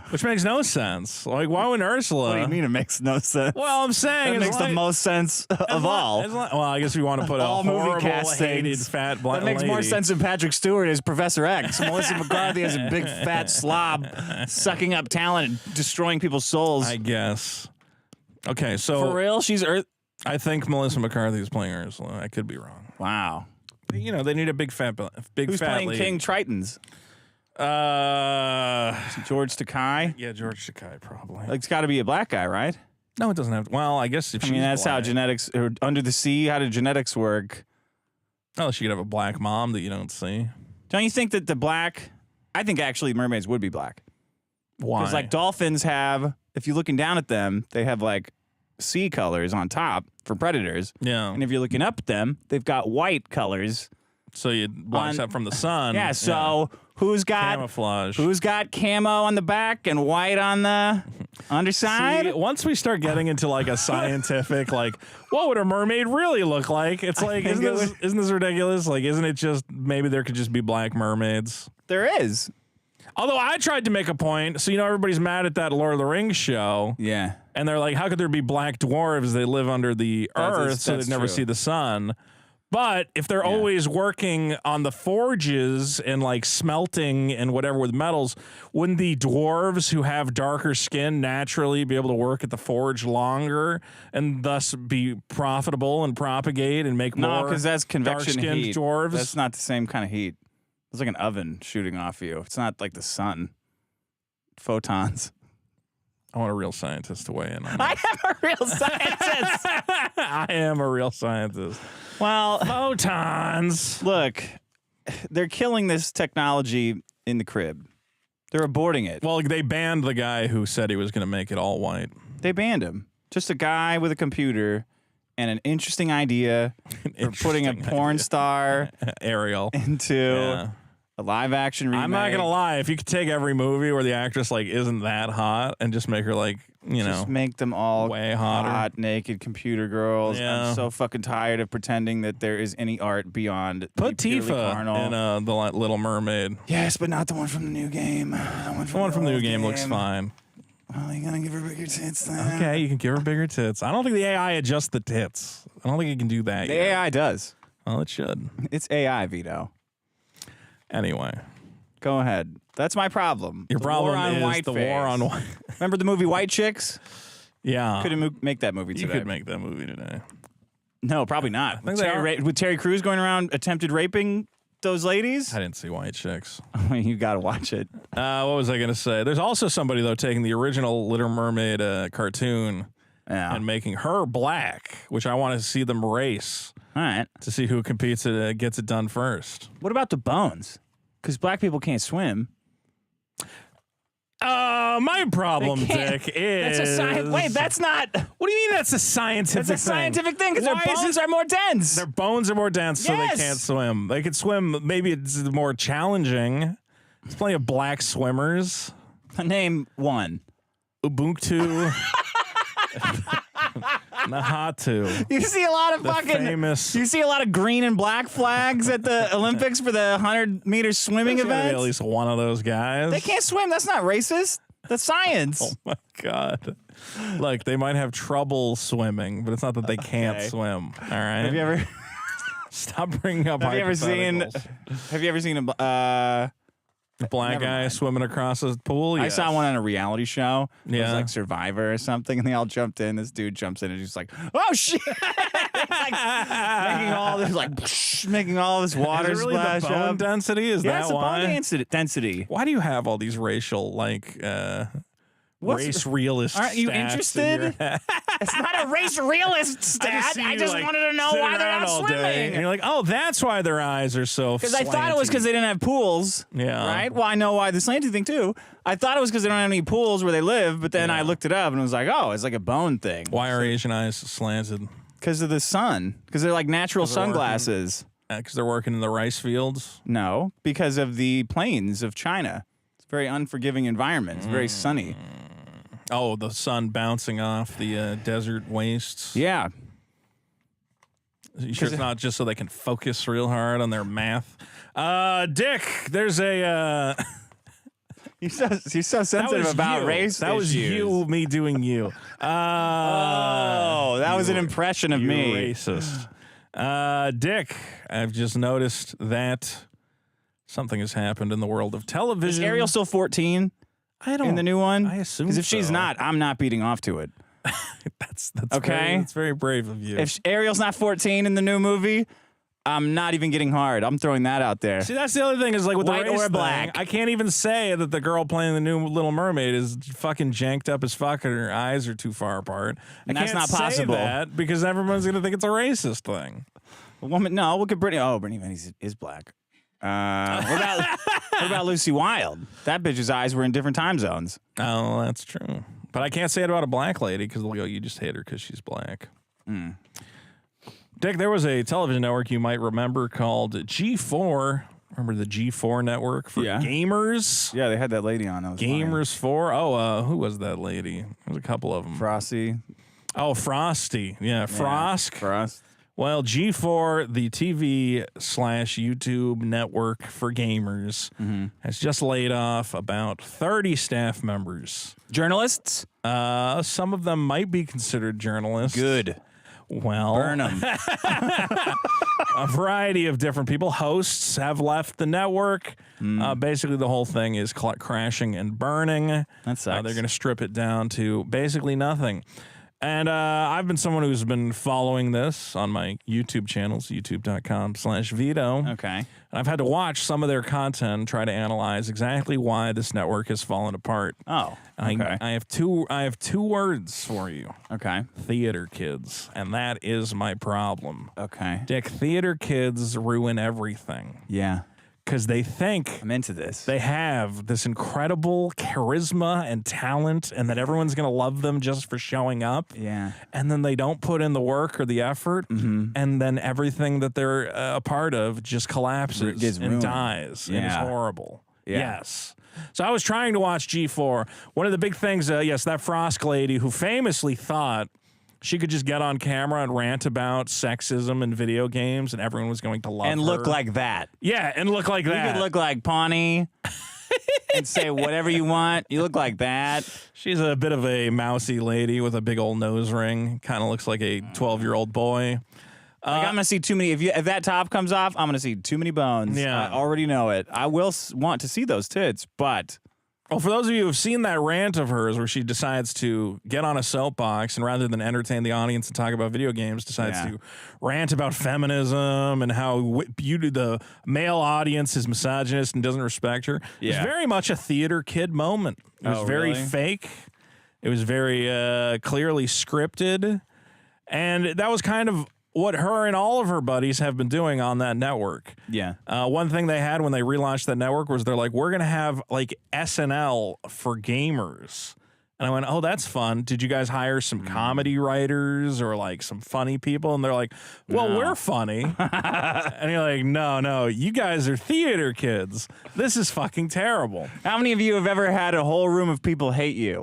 Which makes no sense. Like, why would Ursula? What do you mean it makes no sense? Well, I'm saying That it's makes like, the most sense of all. well, I guess we want to put a All movie horrible, castings. hated, fat black That makes more lady. sense than Patrick Stewart as Professor X. Melissa McCarthy as a big fat slob sucking up talent and destroying people's souls. I guess. Okay, so For real? She's I think Melissa McCarthy is playing Ursula. I could be wrong. Wow. But, they need a big fat Who's playing lady. King Tritons? George Takei? Yeah, George Takei probably. Like, it's got to be a black guy, right? No, it doesn't have. Well, I guess if I she's mean, that's how black- genetics, or Under the Sea, how did genetics work? Oh, she could have a black mom that you don't see. Don't you think that the black, I think actually mermaids would be black. Why? Because like dolphins have, if you're looking down at them, they have like sea colors on top for predators. yeah. And if you're looking up at them, they've got white colors. So you blocks on- up from the sun. Yeah, so who's got camouflage. camo on the back and white on the underside? See, once we start getting into like a scientific, like, what would a mermaid really look like? It's like, think isn't this ridiculous? Like, isn't it just maybe there could just be black mermaids? There is. Although I tried to make a point, so everybody's mad at that Lord of the Rings show, Yeah. and they're like, how could there be black dwarves? They live under the earth, so that's they never true. see the sun. But if they're always working on the forges and like smelting and whatever with metals, wouldn't the dwarves who have darker skin naturally be able to work at the forge longer and thus be profitable and propagate and make No, more because that's convection dark-skinned heat. dwarves? That's not the same kind of heat. It's like an oven shooting off you. It's not like the sun. Photons. I want a real scientist to weigh in on that. I am a real scientist. I am a real scientist. Well, Photons. look, they're killing this technology in the crib. They're aborting it. Well, they banned the guy who said he was going to make it all white. They banned him. Just a guy with a computer and an interesting idea for putting a Interesting porn idea. star Ariel. into Yeah. a live action remake. I'm not gonna lie. If you could take every movie where the actress like isn't that hot and just make her like Just make them all way hotter. hot, naked computer girls. Yeah. I'm so fucking tired of pretending that there is any art beyond put the purely Tifa carnal. in the Little Mermaid. Yes, but not the one from the new game. The The one from the new game looks fine. Oh, you gonna give her bigger tits then? Okay, you can give her bigger tits. I don't think the AI adjusts the tits. I don't think it can do that. The yet. AI does. Well, it should. It's AI, Vito. Anyway, Go ahead. That's my problem. your The problem war on is Whiteface. the war on white. Remember the movie White Chicks? Yeah, Couldn't make that movie you today. could make that movie today. No, probably not. With they Terry, are. with Terry Crews going around attempted raping those ladies? I didn't see White Chicks. You got to watch it. What was I going to say? There's also somebody, though, taking the original Little Mermaid cartoon and making her black, which I want to see them race. All right. To see who competes and gets it done first. What about the bones? Because black people can't swim. My problem, Dick, is... That's a science... Wait, that's not... What do you mean that's a scientific thing? That's a scientific thing, because their bones are more dense. Their bones are more dense, so they can't swim. They could swim, maybe it's more challenging. There's plenty of black swimmers. Name one. Ubuntu. Nahatu. You see a lot of famous. You see a lot of green and black flags at the Olympics for the 100-meter swimming event. At least one of those guys. They can't swim. That's not racist. That's science. Oh my God. Look, they might have trouble swimming, but it's not that they can't swim. All right. Have you ever? Stop bringing up. Have you ever seen a black guy swimming across a pool? Yes. I saw one on a reality show. Yeah. It was like Survivor or something, and they all jumped in. This dude jumps in and he's like, "Oh shit!" Like, making all this water is it really splash the bone up. Density is that it's why? It's the bone density. Why do you have all these racial race realist? Aren't you stats interested? It's not a race realist stat. I just wanted to know why they're not swimming. And you're like, oh, that's why their eyes are so. Because I thought it was because they didn't have pools. Yeah. Right. Well, I know why the slanty thing too. I thought it was because they don't have any pools where they live, but then I looked it up and it was like, oh, it's like a bone thing. Why are Asian eyes slanted? Because of the sun. Because they're like natural sunglasses. Because they're working in the rice fields? No, because of the plains of China. It's a very unforgiving environment. It's very sunny. Oh, the sun bouncing off the desert wastes? Yeah. You sure it's not just so they can focus real hard on their math? Dick, there's a... You're so sensitive about race. That was you, me doing you. That was an impression of me. Racist. Dick, I've just noticed that something has happened in the world of television. Is Ariel still 14? I don't. In the new one? I assume Because if she's not, I'm not beating off to it. that's okay. That's very brave of you. If Ariel's not 14 in the new movie, I'm not even getting hard. I'm throwing that out there. See, that's the other thing is like with white the race or black. Thing, I can't even say that the girl playing the new Little Mermaid is fucking janked up as fuck and her eyes are too far apart. And that's can't not possible. Say that because everyone's gonna think it's a racist thing. A woman? No. Look at Brittany. Oh, Brittany Van is black. What about Lucy Wilde? That bitch's eyes were in different time zones. Oh, that's true. But I can't say it about a black lady because they'll go, you just hate her because she's black. Dick, there was a television network you might remember called G4. Remember the G4 network for gamers? Yeah, they had that lady on. Gamers 4. Oh, who was that lady? There's a couple of them. Frosty. Oh, Frosty. Yeah, Frost. Frost. Well, G4, the TV/YouTube network for gamers, has just laid off about 30 staff members. Journalists? Some of them might be considered journalists. Good. Well, burn them. A variety of different people. Hosts have left the network. Basically, the whole thing is crashing and burning. That sucks. They're going to strip it down to basically nothing. And I've been someone who's been following this on my YouTube channels, youtube.com/Vito. Okay. And I've had to watch some of their content and try to analyze exactly why this network has fallen apart. Oh, okay. I have two words for you. Okay. Theater kids. And that is my problem. Okay. Dick, theater kids ruin everything. Yeah. Because they think I'm into this. They have this incredible charisma and talent and that everyone's going to love them just for showing up. Yeah. And then they don't put in the work or the effort. And then everything that they're a part of just collapses and dies. Yeah. And it's horrible. Yeah. Yes. So I was trying to watch G4. One of the big things, yes, that Frost lady who famously thought she could just get on camera and rant about sexism in video games and everyone was going to love her. And look like that. Yeah, and look like that. You could look like Pawnee and say whatever you want. You look like that. She's a bit of a mousy lady with a big old nose ring. Kind of looks like a 12-year-old boy. Like I'm gonna see too many. If that top comes off, I'm gonna see too many bones. Yeah. I already know it. I will want to see those tits, but Well, for those of you who have seen that rant of hers where she decides to get on a soapbox and rather than entertain the audience and talk about video games, decides to rant about feminism and how the male audience is misogynist and doesn't respect her. It was very much a theater kid moment. It was very fake. It was very clearly scripted. And that was kind of what her and all of her buddies have been doing on that network. Yeah. One thing they had when they relaunched that network was they're like, we're going to have like SNL for gamers. And I went, oh, that's fun. Did you guys hire some comedy writers or like some funny people? And they're like, well, we're funny. And you're like, no, you guys are theater kids. This is fucking terrible. How many of you have ever had a whole room of people hate you?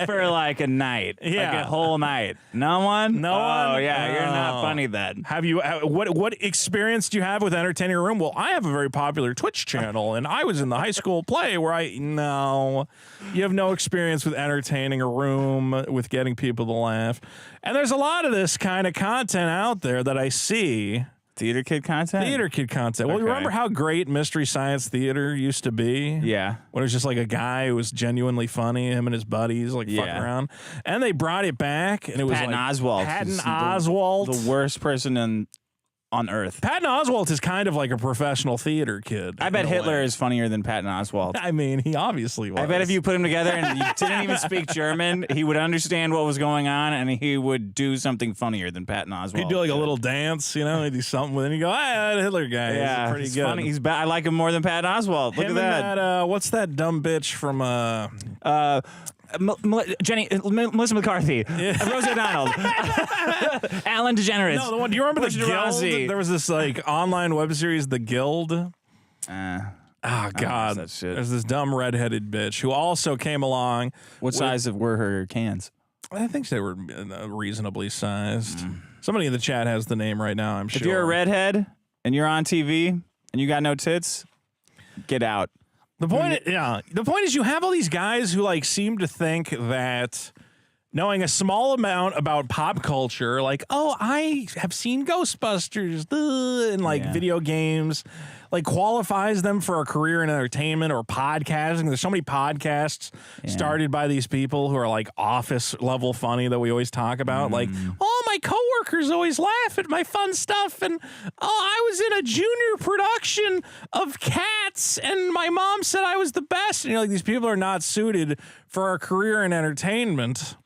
For like a night. Yeah. Like a whole night. No one? No one? Oh, yeah. You're not funny then. Have you, what experience do you have with entertaining a room? Well, I have a very popular Twitch channel and I was in the high school play where no. You have no experience with entertaining a room, with getting people to laugh. And there's a lot of this kind of content out there that I see. Theater kid content? Theater kid content. Well, you remember how great Mystery Science Theater used to be? Yeah. When it was just like a guy who was genuinely funny, him and his buddies like fucking around. And they brought it back and it was Patton like Oswalt. Patton Oswalt. The worst person on earth. Patton Oswalt is kind of like a professional theater kid. I bet Hitler is funnier than Patton Oswalt. I mean, he obviously was. I bet if you put him together and you didn't even speak German, he would understand what was going on and he would do something funnier than Patton Oswalt. He'd do like a little dance, you know, he'd do something with it. And you go, that Hitler guy. Yeah, he's pretty he's good. funny. I like him more than Patton Oswalt. Look Him at that. and what's that dumb bitch from Melissa McCarthy, Rosie O'Donnell, Alan DeGeneres. No, the one. Do you remember the Guild? Rossi. There was this like online web series, The Guild. Oh God, that shit. There's this dumb redheaded bitch who also came along. What size were her cans? I think they were reasonably sized. Somebody in the chat has the name right now. I'm sure. If you're a redhead and you're on TV and you got no tits, get out. The point is you have all these guys who like seem to think that knowing a small amount about pop culture, like, oh, I have seen Ghostbusters and like video games, like qualifies them for a career in entertainment or podcasting. There's so many podcasts started by these people who are like office level funny that we always talk about. Like, oh, my coworkers always laugh at my fun stuff. And I was in a junior production of Cats and my mom said I was the best. And you're like, these people are not suited for a career in entertainment.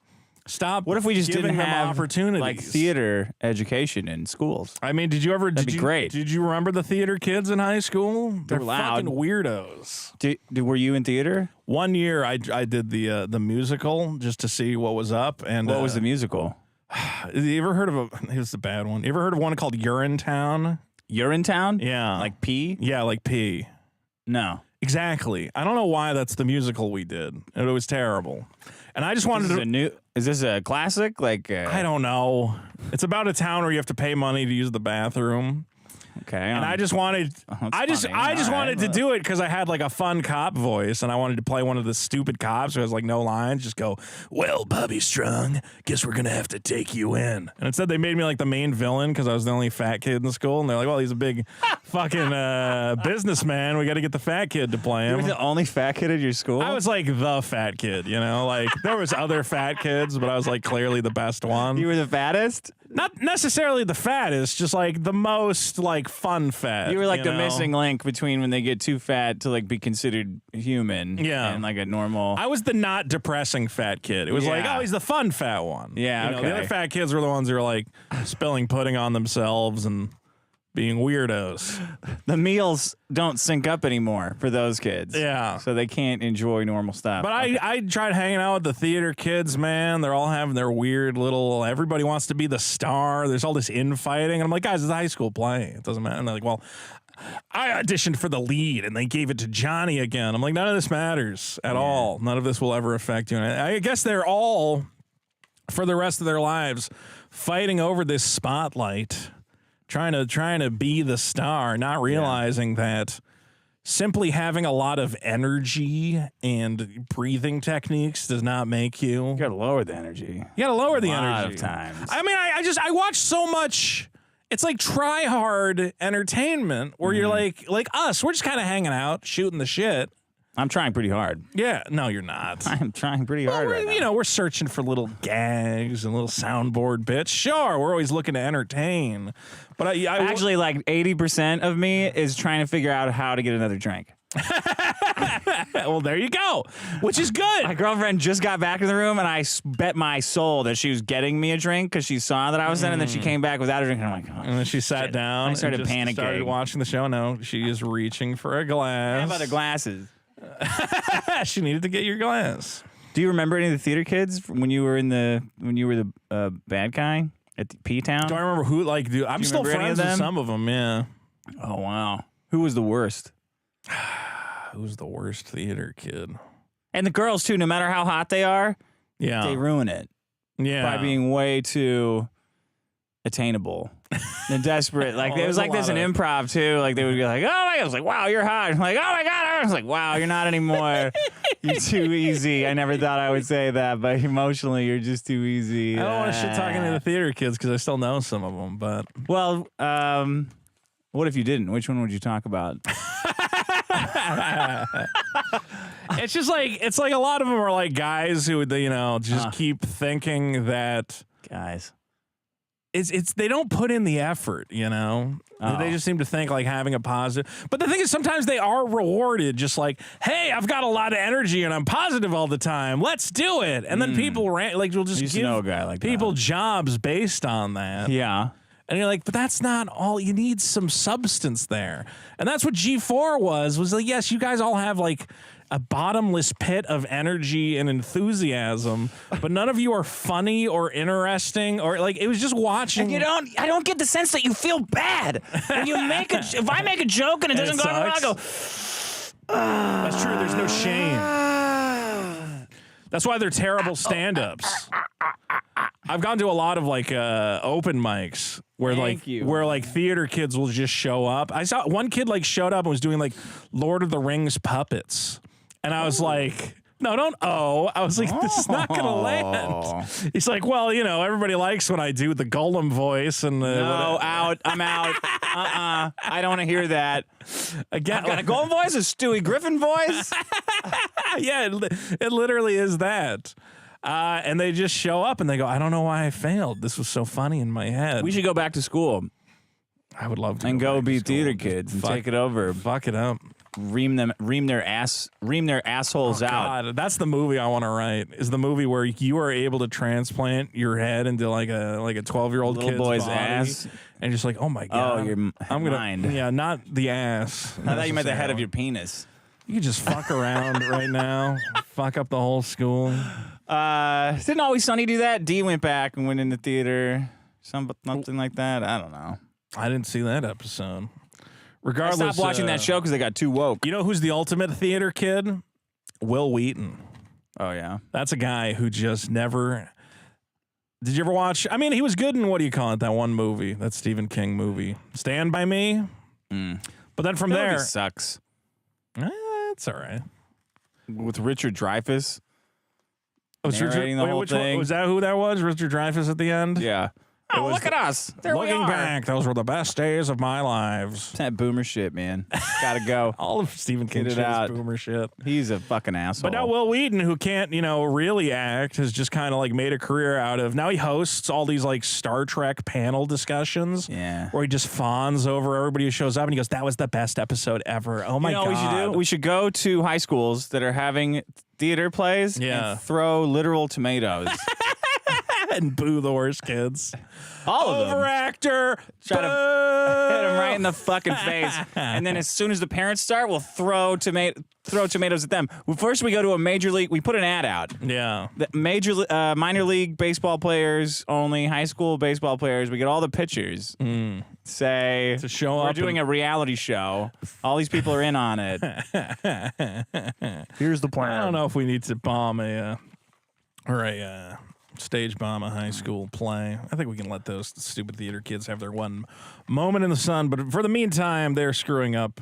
Stop. What if we just didn't have opportunities like theater education in schools? I mean, did you ever? That'd be great. Did you remember the theater kids in high school? They're loud. fucking weirdos. Were you in theater? One year, I did the musical just to see what was up. And What was the musical? You ever heard of it was the bad one. You ever heard of one called Urinetown? Urinetown? Yeah, Like pee? Yeah, like pee. No. Exactly. I don't know why that's the musical we did. It was terrible. And I just wanted to. Is this a classic? Like I don't know. It's about a town where you have to pay money to use the bathroom. Okay. And I just wanted, I just wanted to do it because I had like a fun cop voice, and I wanted to play one of the stupid cops who has like no lines. Just go, well, Bobby Strong, guess we're gonna have to take you in. And instead, they made me like the main villain because I was the only fat kid in school, and they're like, well, he's a big fucking businessman. We got to get the fat kid to play him. You were the only fat kid at your school? I was like the fat kid, you know, like there was other fat kids, but I was like clearly the best one. You were the fattest? Not necessarily the fattest, just like the most like fun fat. You were like the know? missing link between when they get too fat to like be considered human. Yeah. And like a normal. I was the not depressing fat kid. It was like, oh, he's the fun fat one. Yeah, You know, the other fat kids were the ones who were like spilling pudding on themselves and being weirdos. The meals don't sync up anymore for those kids. Yeah. So they can't enjoy normal stuff. But I tried hanging out with the theater kids, man. They're all having their weird little, everybody wants to be the star. There's all this infighting. And I'm like, guys, it's a high school play. It doesn't matter. And they're like, well, I auditioned for the lead and they gave it to Johnny again. I'm like, none of this matters at all. None of this will ever affect you. And I guess they're all, for the rest of their lives, fighting over this spotlight. Trying to be the star, not realizing that simply having a lot of energy and breathing techniques does not make you. You gotta lower the energy. You gotta lower the energy. A lot of times. I mean, I watch so much. It's like try hard entertainment where you're like us. We're just kind of hanging out, shooting the shit. I'm trying pretty hard. Yeah, no, you're not. I'm trying pretty hard right now. You know, we're searching for little gags and little soundboard bits. Sure, we're always looking to entertain. But I actually, like 80% of me is trying to figure out how to get another drink. Well, there you go, which is good. My girlfriend just got back in the room, and I bet my soul that she was getting me a drink because she saw that I was in, and then she came back without a drink. And I'm like, oh, and then she sat down. I started and just panicking. Started watching the show. No, she is reaching for a I glass. have other glasses. She needed to get your glass. Do you remember any of the theater kids when you were the bad guy at the P-Town? Do I remember who? Like, dude, I'm still friends with some of them. Yeah. Oh wow, who was the worst? Who's the worst theater kid? And the girls too. No matter how hot they are, Yeah. they ruin it Yeah. by being way too attainable. They're desperate. Like it was like this in improv too. Like they would be like, "Oh my god!" I was like, "Wow, you're hot." I'm like, "Oh my god!" I was like, "Wow, you're not anymore. You're too easy." I never thought I would say that, but emotionally, you're just too easy. I don't want to shit talking to the theater kids because I still know some of them. But Well, what if you didn't? Which one would you talk about? it's just like a lot of them are like guys who would, you know, just keep thinking that Guys. it's they don't put in the effort, you know. They just seem to think like having a positive. But the thing is, sometimes they are rewarded. Just like, hey, I've got a lot of energy and I'm positive all the time. Let's do it. And then people will just used to give know a guy like people that. jobs based on that. Yeah. And you're like, but that's not all. You need some substance there. And that's what G4 was like, yes, you guys all have like a bottomless pit of energy and enthusiasm, but none of you are funny or interesting or like, it was just watching. I don't get the sense that you feel bad when you make if I make a joke and it doesn't go well, I go, That's true. There's no shame. That's why they're terrible stand-ups. I've gone to a lot of like open mics where like theater kids will just show up. I saw one kid like showed up and was doing like Lord of the Rings puppets. And I was like, no, don't I was like, this is not going to land. He's like, well, you know, everybody likes when I do the Golem voice. And no, out. I'm out. I don't want to hear that. Again, I've got a Golem voice, a Stewie Griffin voice. Yeah, it literally is that. And they just show up and they go, I don't know why I failed. This was so funny in my head. We should go back to school. I would love to. And go back be to school. theater kids and take it over. Fuck it up. Ream their assholes out. God, that's the movie I want to write. Is the movie where you are able to transplant your head into like a 12-year-old little kid's boy's body, ass, and just like, oh my god, I'm gonna mind. Yeah, not the ass. I thought you meant the head of your penis. You could just fuck around right now, fuck up the whole school. Didn't Always Sunny do that? Dee went back and went in the theater, something like that. I don't know. I didn't see that episode. Regardless, I stopped watching that show because they got too woke. You know who's the ultimate theater kid? Will Wheaton. Oh yeah, that's a guy who just never. Did you ever watch? I mean, he was good in what do you call it? That one movie, that Stephen King movie, Stand by Me. But then from that there, movie sucks. It's all right. With Richard Dreyfuss. Was narrating the whole thing. Was that who that was? Richard Dreyfuss at the end? Yeah. Oh, look at us. There we are. Looking back, those were the best days of my lives. That boomer shit, man. Gotta go. All of Stephen King shit is boomer shit. He's a fucking asshole. But now Will Wheaton, who can't, really act, has just kind of like made a career out of. Now he hosts all these like Star Trek panel discussions. Yeah. Where he just fawns over everybody who shows up and he goes, "That was the best episode ever." Oh my god. What we should do? We should go to high schools that are having theater plays and throw literal tomatoes. And boo the worst kids. All of them. Overactor. Try to hit him right in the fucking face. And then as soon as the parents start, we'll throw tomatoes at them. Well, first we go to a major league. We put an ad out. Yeah. The minor league baseball players only, high school baseball players. We get all the pitchers. Say, to show we're up doing a reality show. All these people are in on it. Here's the plan. I don't know if we need to bomb a stage bomb a high school play. I think we can let those stupid theater kids have their one moment in the sun. But for the meantime, they're screwing up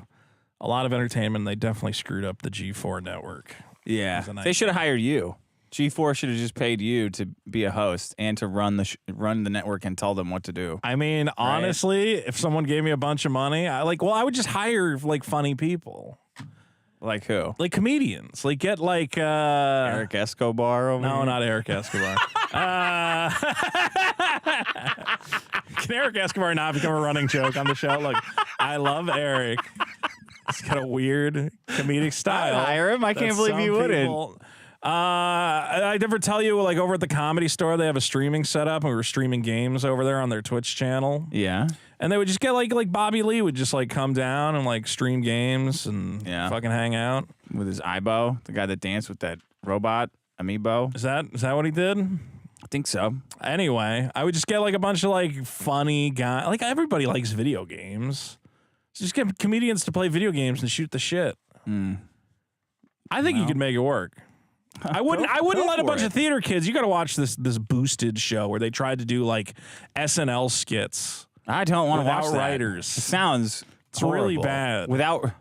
a lot of entertainment. They definitely screwed up the G4 network. Yeah, they should have hired you. G4 should have just paid you to be a host and to run the network and tell them what to do. I mean, honestly, if someone gave me a bunch of money, I would just hire like funny people. Like who? Like comedians. Like get like Eric Escobar over No, here? not Eric Escobar. Can Eric Escobar not become a running joke on the show? Look, I love Eric. He's got a weird comedic style. I'd hire him. I can't believe you wouldn't. I never tell you, like over at the Comedy Store, they have a streaming setup, and we were streaming games over there on their Twitch channel. Yeah. And they would just get like Bobby Lee would just like come down and like stream games and fucking hang out With his Ibo, the guy that danced with that robot amiibo. Is that what he did? I think so. Anyway, I would just get like a bunch of like funny guys. Like everybody likes video games. So just get comedians to play video games and shoot the shit. I think you could make it work. I wouldn't let a bunch of theater kids. You got to watch this Boosted show where they tried to do like SNL skits. I don't want to watch without that. writers. It sounds It's really horrible. bad.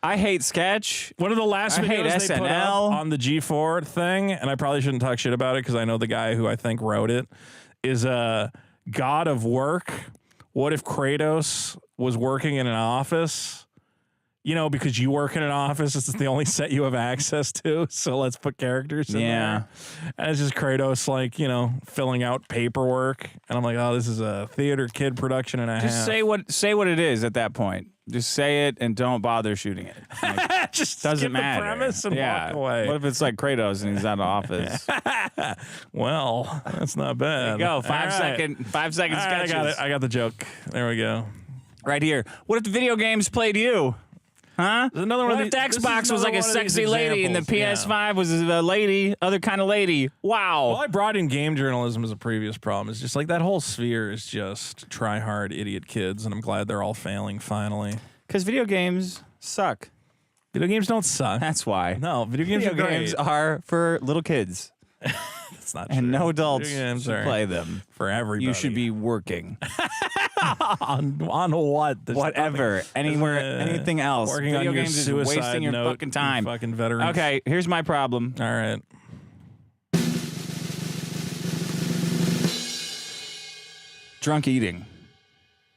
I hate sketch. One of the last I hate videos they put up SNL. on the G4 thing, and I probably shouldn't talk shit about it because I know the guy who I think wrote it, is a God of Work. What if Kratos was working in an office? You know, because you work in an office, it's the only set you have access to. So let's put characters in there. And it's just Kratos, like, you know, filling out paperwork. And I'm like, oh, this is a theater kid production and a half. Just say what it is at that point. Just say it and don't bother shooting it. Like, just doesn't skip matter. the premise and walk away. What if it's like Kratos and he's out of office? Well, that's not bad. Go All 5 right. second All right, sketches. I got it. I got the joke. There we go. Right here. What if the video games played you? Huh? There's another one What of if the these- this is Xbox was another like a one of these sexy lady and the examples. PS5 was a lady, other kind of lady? Wow. Well, I brought in game journalism as a previous problem. It's just like that whole sphere is just try hard idiot kids, and I'm glad they're all failing finally. Because video games suck. Video games don't suck. That's why. No, video games Video are great. games are for little kids. That's not And true. no adults Video games should are play them. for everybody. You should be working. on what? There's Whatever. nothing- Anywhere, there's, anything else. Working Video on your games is suicide wasting your note, fucking time. you fucking veterans. Okay, here's my problem. All right. Drunk eating.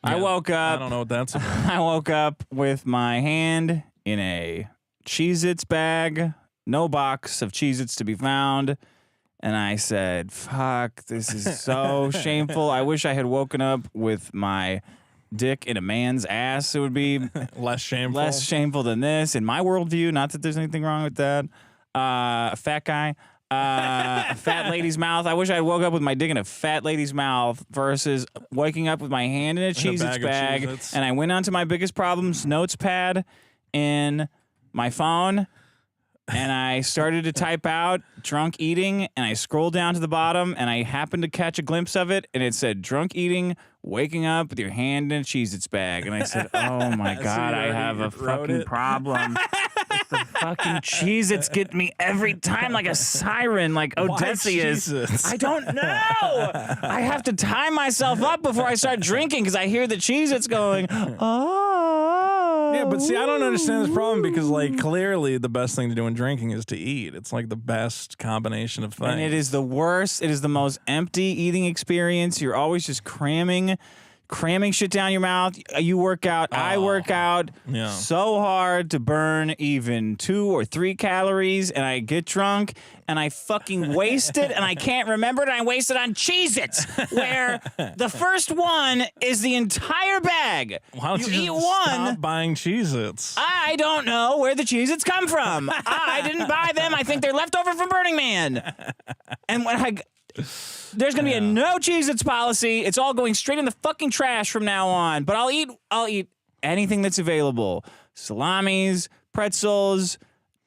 I Yeah, woke I up. don't know what that's about. I woke up with my hand in a Cheez-Its bag, no box of Cheez-Its to be found. And I said, fuck, this is so shameful. I wish I had woken up with my dick in a man's ass. It would be Less shameful. less shameful than this in my worldview. Not that there's anything wrong with that. A fat guy. A fat lady's mouth. I wish I woke up with my dick in a fat lady's mouth versus waking up with my hand in a Cheez-Its bag of bag. Cheez-Its. And I went onto my biggest problems notes pad in my phone. And I started to type out drunk eating, and I scrolled down to the bottom, and I happened to catch a glimpse of it, and it said drunk eating, waking up with your hand in a Cheez-Its bag. And I said, oh my So God, you I have a already wrote fucking it? problem. The fucking Cheez-Its get me every time like a siren, like Odysseus. Cheez-Its? I don't know. I have to time myself up before I start drinking because I hear the Cheez-Its going, oh. Yeah, but see, I don't understand this problem because, like, clearly the best thing to do in drinking is to eat. It's like the best combination of things. And it is the worst. It is the most empty eating experience. You're always just cramming shit down your mouth. You work out. I work out Yeah. so hard to burn even 2 or 3 calories, and I get drunk, and I fucking waste it, and I can't remember it, and I waste it on Cheez-Its, where the first one is the entire bag. Why don't you, eat just one. stop buying Cheez-Its? I don't know where the Cheez-Its come from. I didn't buy them. I think they're left over from Burning Man. And when there's gonna be a no Cheez-Its policy. It's all going straight in the fucking trash from now on. But I'll eat anything that's available. Salamis, pretzels,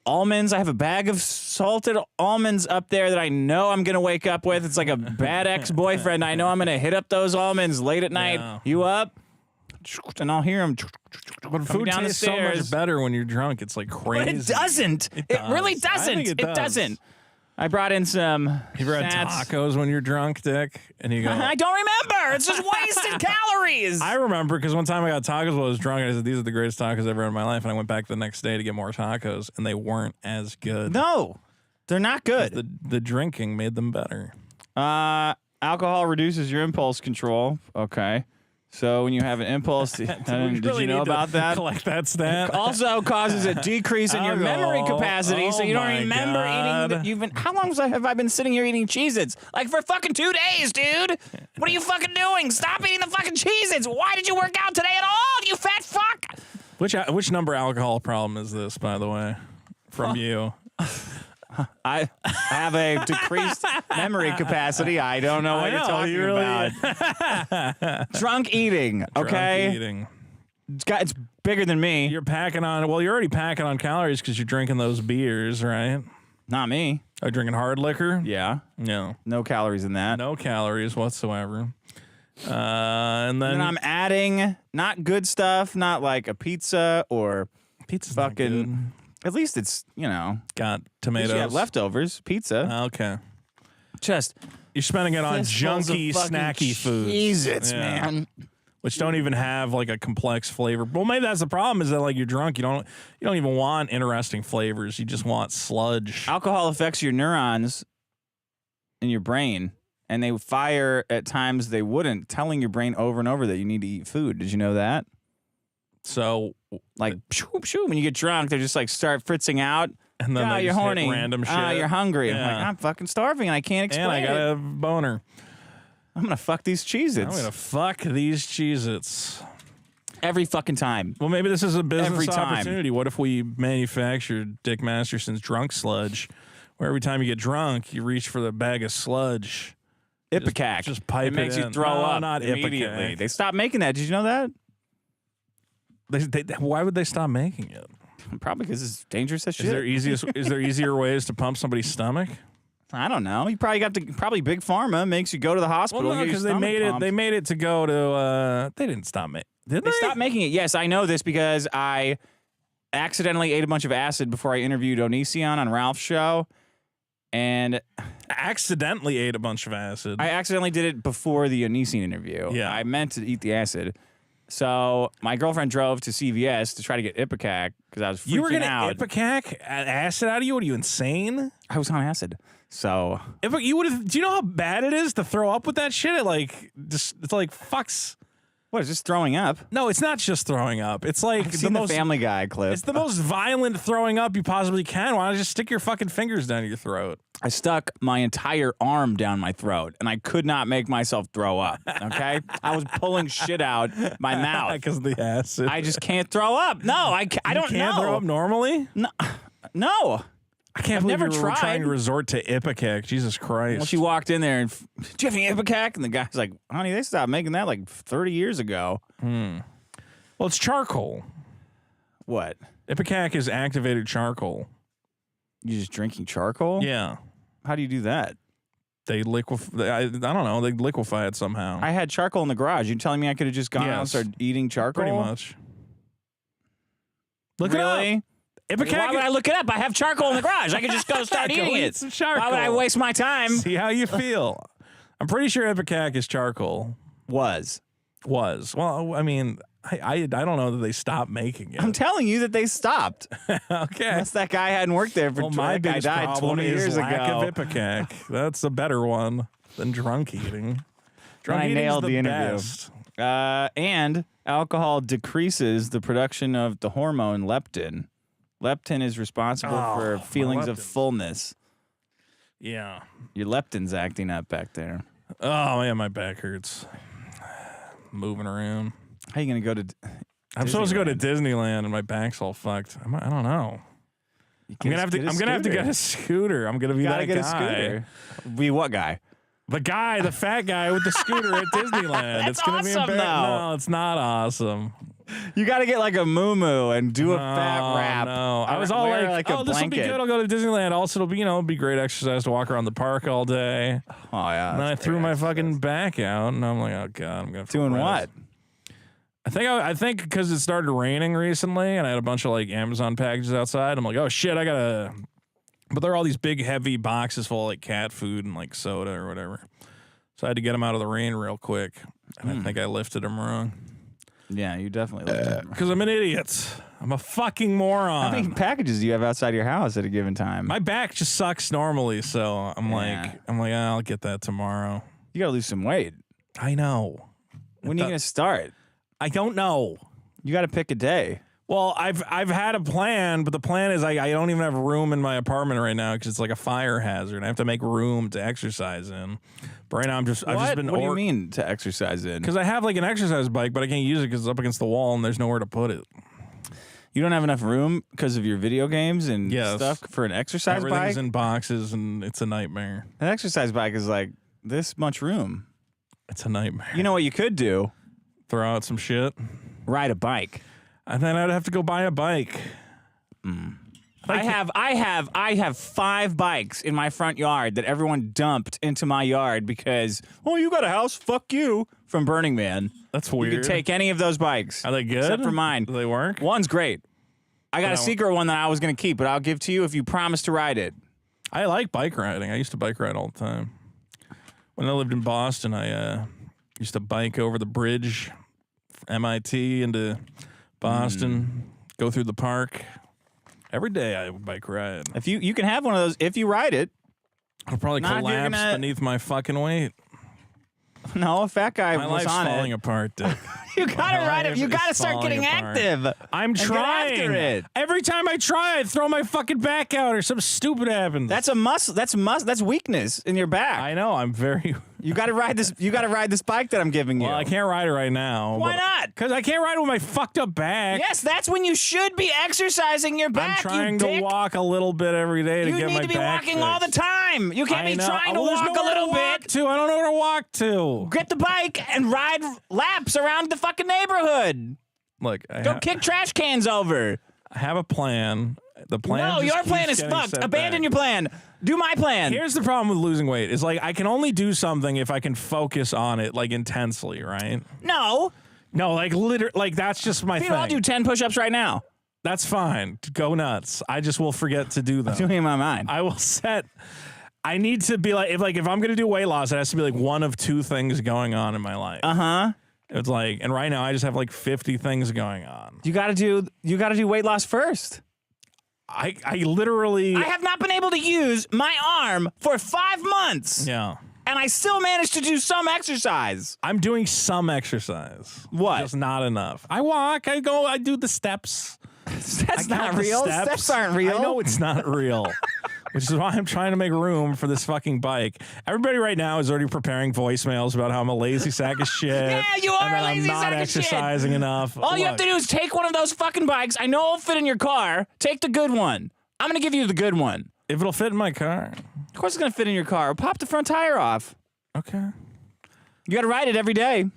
almonds. I have a bag of salted almonds up there that I know I'm gonna wake up with. It's like a bad ex-boyfriend. I know I'm gonna hit up those almonds late at night. Yeah. You up? And I'll hear them. But food down the tastes so much stairs. better when you're drunk. It's like crazy. But it doesn't. It really does. I doesn't. think it does. Doesn't. I brought in some. You ever had snacks. tacos when you're drunk, Dick? And you go, I don't remember. It's just wasted calories. I remember because one time I got tacos while I was drunk, and I said, these are the greatest tacos I've ever had in my life. And I went back the next day to get more tacos, and they weren't as good. No, they're not good. The drinking made them better. Alcohol reduces your impulse control. Okay. So when you have an impulse, did you know about that? Collect that stat. Also causes a decrease in your memory capacity, so you don't remember eating. How long have I been sitting here eating Cheez-Its? Like for fucking 2 days, dude. What are you fucking doing? Stop eating the fucking Cheez-Its. Why did you work out today at all, you fat fuck? Which number alcohol problem is this, by the way, from you? I have a decreased memory capacity. I don't know what you're talking about. Drunk eating, okay? Drunk eating. It's bigger than me. You're already packing on calories because you're drinking those beers, right? Not me. Are you drinking hard liquor? Yeah. No. No calories in that. No calories whatsoever. And then I'm adding not good stuff, not like a pizza or pizza's fucking. At least it's, got tomatoes. You have leftovers, pizza. Okay. Just you're spending it on junky, snacky foods. Cheez-Its, man. Which don't even have like a complex flavor. Well, maybe that's the problem is that like you're drunk, you don't even want interesting flavors. You just want sludge. Alcohol affects your neurons in your brain, and they fire at times they wouldn't, telling your brain over and over that you need to eat food. Did you know that? So, like, when you get drunk, they just like start fritzing out. And then you're horny. Random shit. You're hungry. Yeah. I'm like, I'm fucking starving and I can't explain and I got a boner. I'm going to fuck these Cheez-Its. I'm going to fuck these Cheez-Its. Every fucking time. Well, maybe this is a business Every time. opportunity. What if we manufactured Dick Masterson's drunk sludge, where every time you get drunk, you reach for the bag of sludge. Ipecac. Just pipe it makes in. you throw up not immediately. Ipecac. They stopped making that. Did you know that? Why would they stop making it? Probably because it's dangerous as shit. Is there easier ways to pump somebody's stomach? I don't know. You probably got to Big Pharma makes you go to the hospital. Well, no, because they made it to go to. They didn't stop making. Did they? They stopped making it. Yes, I know this because I accidentally ate a bunch of acid before I interviewed Onision on Ralph's show, and accidentally ate a bunch of acid. I accidentally did it before the Onision interview. Yeah, I meant to eat the acid. So my girlfriend drove to CVS to try to get Ipecac because I was freaking out. You were gonna Ipecac acid out of you? What are you, insane? I was on acid. So if you would have, do you know how bad it is to throw up with that shit? It's like fucks. What is this throwing up? No, it's not just throwing up. It's like I've seen the Family Guy clip. It's the most violent throwing up you possibly can. Why don't you just stick your fucking fingers down your throat? I stuck my entire arm down my throat, and I could not make myself throw up. Okay, I was pulling shit out my mouth because of the acid. I just can't throw up. No, I don't know. You can't throw up normally. No. I can't believe you were trying to resort to Ipecac. Jesus Christ. Well, she walked in there and, do you have any Ipecac? And the guy's like, honey, they stopped making that like 30 years ago. Well, it's charcoal. What? Ipecac is activated charcoal. You just drinking charcoal? Yeah. How do you do that? They liquefy. I don't know. They liquefy it somehow. I had charcoal in the garage. You telling me I could have just gone out and started eating charcoal? Pretty much. Look it up. Ipecac. Why would I look it up? I have charcoal in the garage. I could just go start eating it. Some charcoal. Why would I waste my time? See how you feel. I'm pretty sure Ipecac is charcoal. Was. Well, I mean, I don't know that they stopped making it. I'm telling you that they stopped. Okay. Unless that guy hadn't worked there for my guy died 20 years lack ago. of Ipecac. That's a better one than drunk eating. Drunk I nailed the interview. Best. And alcohol decreases the production of the hormone leptin. Leptin is responsible for feelings of fullness. Yeah. Your leptin's acting up back there. Oh, yeah, my back hurts. Moving around. How you going to go to I'm supposed to go to Disneyland and my back's all fucked. I don't know. I'm gonna have to get a scooter. I'm gonna be that guy. A scooter. Be what guy? The fat guy with the scooter at Disneyland. That's it's gonna awesome, be though. No, it's not awesome. You got to get like a moo and do a fat wrap. No, I was all like a this will be good. I'll go to Disneyland. Also, it'll be great exercise to walk around the park all day. Oh yeah. And then I threw my fucking back out, and I'm like, oh god, I'm gonna doing what? I think because it started raining recently, and I had a bunch of like Amazon packages outside. I'm like, oh shit, I gotta. But there are all these big heavy boxes full of like cat food and like soda or whatever. So I had to get them out of the rain real quick, and I think I lifted them wrong. Yeah, you definitely lifted them. Because I'm an idiot. I'm a fucking moron. How many packages do you have outside your house at a given time? My back just sucks normally, so I'm like, I'll get that tomorrow. You gotta lose some weight. I know. When are you gonna start? I don't know. You got to pick a day. Well, I've had a plan, but the plan is I don't even have room in my apartment right now because it's like a fire hazard. I have to make room to exercise in. But right now I've just been. What do you mean to exercise in? Because I have like an exercise bike, but I can't use it because it's up against the wall and there's nowhere to put it. You don't have enough room because of your video games and stuff for an exercise bike? Everything's in boxes and it's a nightmare. An exercise bike is like this much room. It's a nightmare. You know what you could do? Throw out some shit. Ride a bike. And then I'd have to go buy a bike. I have 5 bikes in my front yard that everyone dumped into my yard because, you got a house, fuck you, from Burning Man. That's weird. You can take any of those bikes. Are they good? Except for mine. Do they work? One's great. I got a secret one that I was going to keep, but I'll give to you if you promise to ride it. I like bike riding. I used to bike ride all the time. When I lived in Boston, I used to bike over the bridge from MIT into Boston, go through the park. Every day I would bike ride. If you can have one of those, if you ride it. It'll probably collapse beneath my fucking weight. No, a fat guy my was life's on falling it. apart, Dick. You gotta ride it. You gotta start getting active. I'm trying. Get after it. Every time I try, I throw my fucking back out or something stupid happens. That's a muscle. That's weakness in your back. I know. I'm very. You gotta ride this. You gotta ride this bike that I'm giving you. Well, I can't ride it right now. Why not? Because I can't ride it with my fucked up back. Yes, that's when you should be exercising your back. I'm trying you to dick. walk a little bit every day to You get my back. need to be walking fixed. all the time. You can't be trying to walk a little bit. I don't know where to walk to. Get the bike and ride laps around the fucking neighborhood. Look, Go kick trash cans over. I have a plan. The plan. No, your plan is fucked. Abandon your plan. Do my plan. Here's the problem with losing weight. Is like I can only do something if I can focus on it like intensely, right? No, like literally, like that's just my thing. I'll do 10 push-ups right now. That's fine. Go nuts. I just will forget to do them. I'm doing it in my mind. I will set. I need to be if I'm gonna do weight loss, it has to be like one of 2 things going on in my life. It's like, and right now I just have like 50 things going on. You gotta do weight loss first. I literally. I have not been able to use my arm for 5 months. Yeah. And I still managed to do some exercise. I'm doing some exercise. What? Just not enough. I walk. I go. I do the steps. That's not real. Steps aren't real. I know it's not real. Which is why I'm trying to make room for this fucking bike. Everybody right now is already preparing voicemails about how I'm a lazy sack of shit. Yeah, you are a lazy sack of shit. I'm not exercising enough. All you have to do is take one of those fucking bikes. I know it'll fit in your car. Take the good one. I'm going to give you the good one. If it'll fit in my car. Of course it's going to fit in your car. Pop the front tire off. Okay. You got to ride it every day.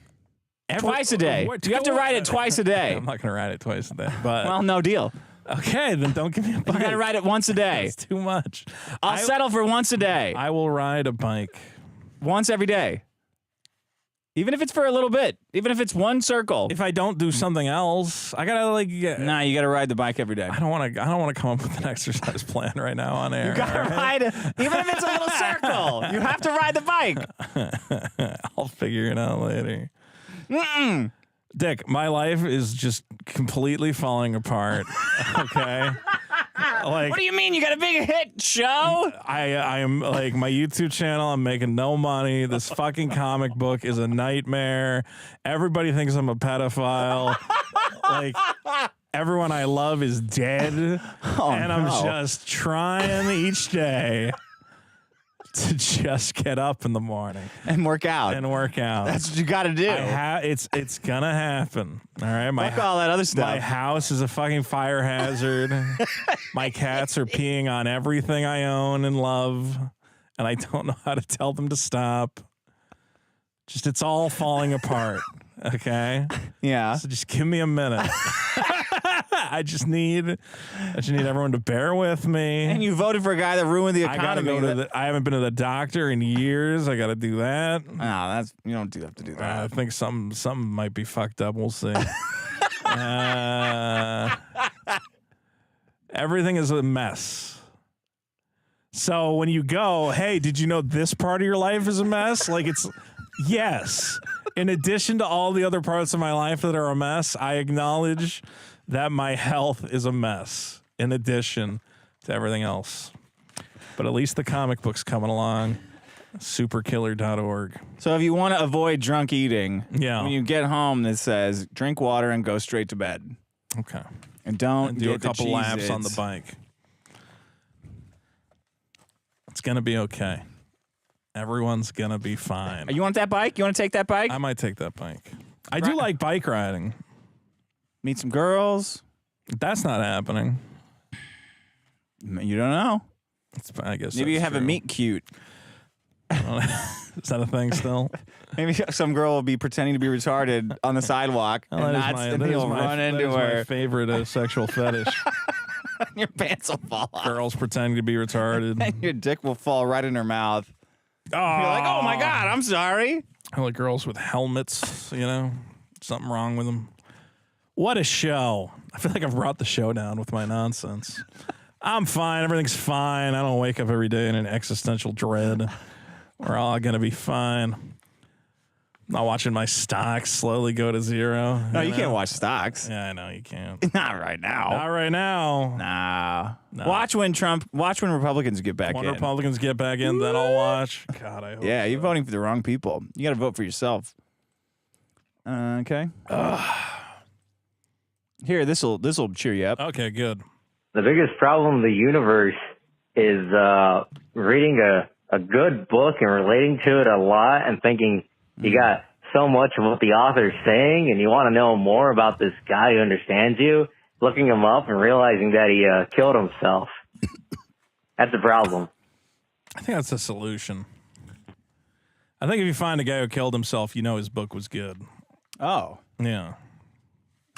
Twice a day. You have to ride it twice a day. I'm not going to ride it twice a day. But well, no deal. Okay, then don't give me a bike. You got to ride it once a day. It's too much. I'll settle for once a day. I will ride a bike. Once every day. Even if it's for a little bit. Even if it's one circle. If I don't do something else, I gotta Nah, you gotta ride the bike every day. I don't want to come up with an exercise plan right now on air. You gotta ride it, even if it's a little circle. You have to ride the bike. I'll figure it out later. Dick, my life is just completely falling apart. Okay. What do you mean? You got a big hit show? I am like my YouTube channel. I'm making no money. This fucking comic book is a nightmare. Everybody thinks I'm a pedophile. Like everyone I love is dead, and I'm just trying each day to just get up in the morning and work out. That's what you got to do. It's gonna happen. All right, fuck all that other stuff. My house is a fucking fire hazard. My cats are peeing on everything I own and love, and I don't know how to tell them to stop. Just it's all falling apart. Okay. Yeah. So just give me a minute. I just need everyone to bear with me. And you voted for a guy that ruined the economy. I haven't been to the doctor in years. I got to do that. No, you don't have to do that. I think something might be fucked up. We'll see. Everything is a mess. So when you go, hey, did you know this part of your life is a mess? Like yes. In addition to all the other parts of my life that are a mess, I acknowledge that my health is a mess in addition to everything else. But at least the comic book's coming along. Superkiller.org. So if you want to avoid drunk eating, Yeah. when you get home, this says drink water and go straight to bed. Okay. And don't Do get a couple the laps on the Cheez-Its. bike. It's going to be okay. Everyone's going to be fine. You want that bike? You want to take that bike? I might take that bike. I do like bike riding. Meet some girls. That's not happening. You don't know. I guess Maybe you that's have a true. meet cute. Is that a thing still? Maybe some girl will be pretending to be retarded on the sidewalk, Well, and that is you'll run into my her. favorite sexual fetish. Your pants will fall off. Girls pretending to be retarded. And your dick will fall right in her mouth. Oh, You're like, oh my God, I'm sorry. I like girls with helmets, you know? Something wrong with them. What a show. I feel like I've brought the show down with my nonsense. I'm fine. Everything's fine. I don't wake up every day in an existential dread. We're all going to be fine. I'm not watching my stocks slowly go to zero. No, you can't watch stocks. Yeah, I know you can't. Not right now. Not right now. Nah. Watch when Republicans get back When in. Republicans get back in, then I'll watch. God, I hope Yeah, so. you're voting for the wrong people. You got to vote for yourself. Okay. Here, this'll cheer you up. Okay, good. The biggest problem in the universe is reading a good book and relating to it a lot and thinking you got so much of what the author's saying and you want to know more about this guy who understands you, looking him up and realizing that he killed himself. That's the problem. I think that's a solution. I think if you find a guy who killed himself, you know his book was good. Oh. Yeah.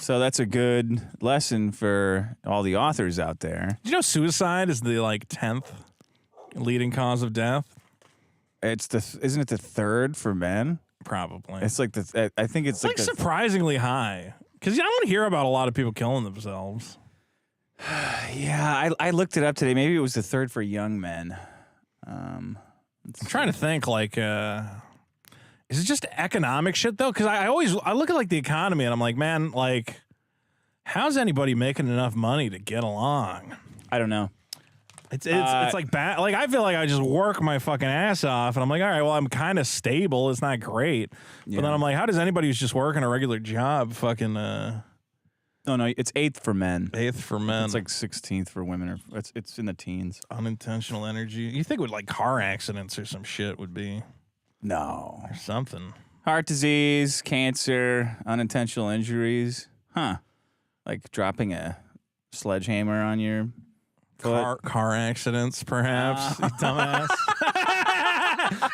So that's a good lesson for all the authors out there. Did you know suicide is the 10th leading cause of death? Isn't it the third for men? Probably. It's like I think it's like surprisingly high. Because I don't hear about a lot of people killing themselves. Yeah, I looked it up today. Maybe it was the third for young men. I'm trying to think is it just economic shit though? Because I look at the economy and I'm like, man, how's anybody making enough money to get along? I don't know. It's like bad. Like I feel like I just work my fucking ass off, and I'm like, all right, well, I'm kind of stable. It's not great, but then I'm like, how does anybody who's just working a regular job fucking? No, it's 8th for men. 8th for men. It's like 16th for women. Or it's in the teens. Unintentional energy. You think with car accidents or some shit would be No. or something. Heart disease, cancer, unintentional injuries. Huh. Like dropping a sledgehammer on your foot. Car accidents, perhaps. You dumbass.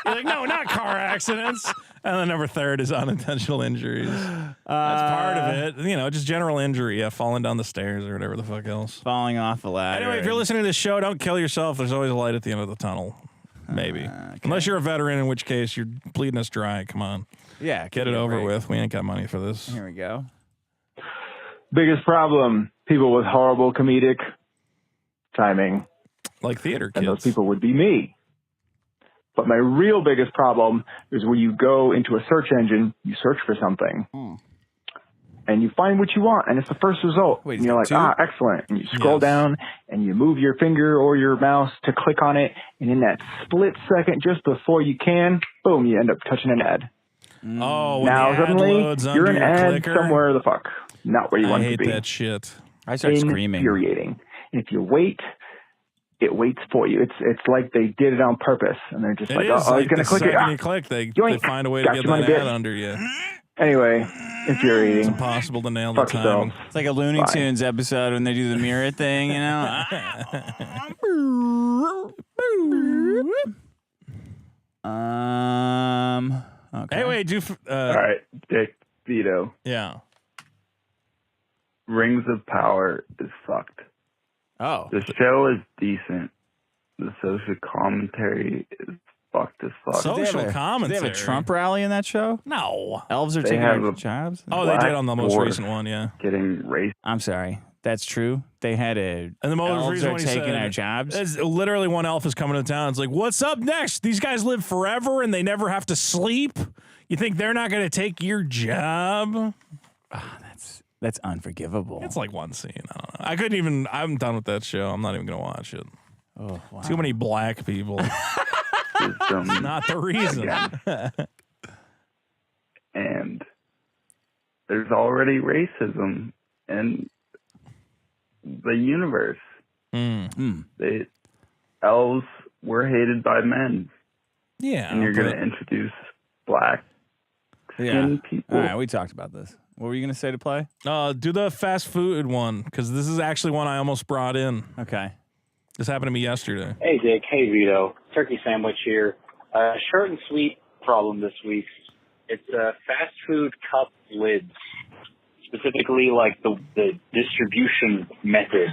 You're like, no, not car accidents. And then number 3rd is unintentional injuries. That's part of it. Just general injury. Yeah, falling down the stairs or whatever the fuck else. Falling off a ladder. Anyway, if you're listening to this show, don't kill yourself. There's always a light at the end of the tunnel. Maybe. Okay. Unless you're a veteran, in which case you're bleeding us dry. Come on. Yeah. Get it over with. We ain't got money for this. Here we go. Biggest problem, people with horrible comedic timing. Like theater kids. And those people would be me. But my real biggest problem is when you go into a search engine, you search for something. And you find what you want, and it's the first result. Wait, and you're like, excellent. And you scroll down, and you move your finger or your mouse to click on it. And in that split second, just before you can, boom, you end up touching an ad. Oh, when Now the ad suddenly, loads you're under an your ad clicker. somewhere the fuck. Not where you want I to hate be. that shit. I start screaming. Infuriating. And if you wait, it waits for you. It's like they did it on purpose, and they're just It like, is oh, he's like gonna the click it. second you click, they Yoink. find a way to Got get you, my that bitch. ad under you. Anyway, It's infuriating. impossible to nail the Fuck yourself. timing. It's like a Looney Bye. Tunes episode when they do the mirror thing, you know? Okay. Hey, wait, All right, Dick, Vito. Yeah. Rings of Power is fucked. Oh. The show is decent. The social commentary is fucked as fuck. So- Did they have Social a- commentary. Did they have a Trump rally in that show? No. Elves are They taking have our a- jobs? Oh, they Black did on the most Dwarf. recent one, yeah. Getting racist. I'm sorry. That's true. They had a. And the most Elves recent are one he taking said, our jobs. it's literally one elf is coming to town. It's like, what's up next? These guys live forever and they never have to sleep. You think they're not going to take your job? That's unforgivable. It's like one scene. I don't know. I couldn't even. I'm done with that show. I'm not even going to watch it. Oh, wow. Too many black people. racism. Not the reason. And there's already racism in the universe. The elves were hated by men. Yeah. And you're going to introduce black skinned people. All right, we talked about this. What were you going to say to play? Do the fast food one, because this is actually one I almost brought in. Okay. This happened to me yesterday. Hey, Dick. Hey, Vito. Turkey sandwich here. Short and sweet problem this week. It's fast food cup lids, specifically like the distribution method.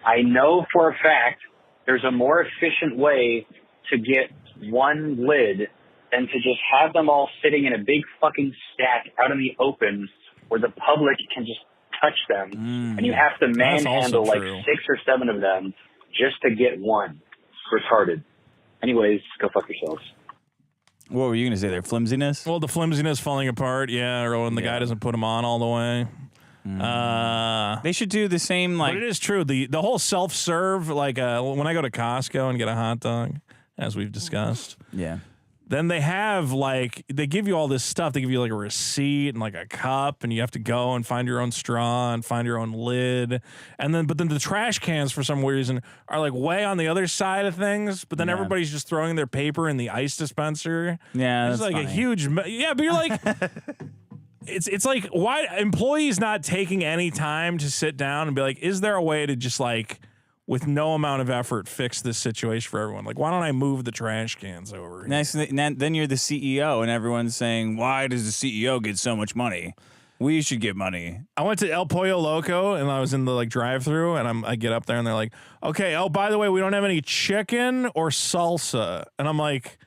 I know for a fact there's a more efficient way to get one lid than to just have them all sitting in a big fucking stack out in the open where the public can just touch them. And you have to manhandle like 6 or 7 of them just to get one. Retarded. Anyways, go fuck yourselves. What were you going to say there? Flimsiness? Well, the flimsiness falling apart, yeah, or when the guy doesn't put them on all the way. They should do the same, like... But it is true. The whole self-serve, like when I go to Costco and get a hot dog, as we've discussed, then they have, like, they give you all this stuff. They give you, like, a receipt and, like, a cup, and you have to go and find your own straw and find your own lid. But then the trash cans, for some reason, are, like, way on the other side of things, but then everybody's just throwing their paper in the ice dispenser. Yeah, it's that's like funny. a huge... Yeah, but you're like... It's like, why employees not taking any time to sit down and be like, is there a way to just, like, with no amount of effort, fix this situation for everyone? Like, why don't I move the trash cans over? Nice. Then you're the CEO, and everyone's saying, why does the CEO get so much money? We should get money. I went to El Pollo Loco, and I was in the, like, drive-thru, and I get up there, and they're like, okay, oh, by the way, we don't have any chicken or salsa. And I'm like,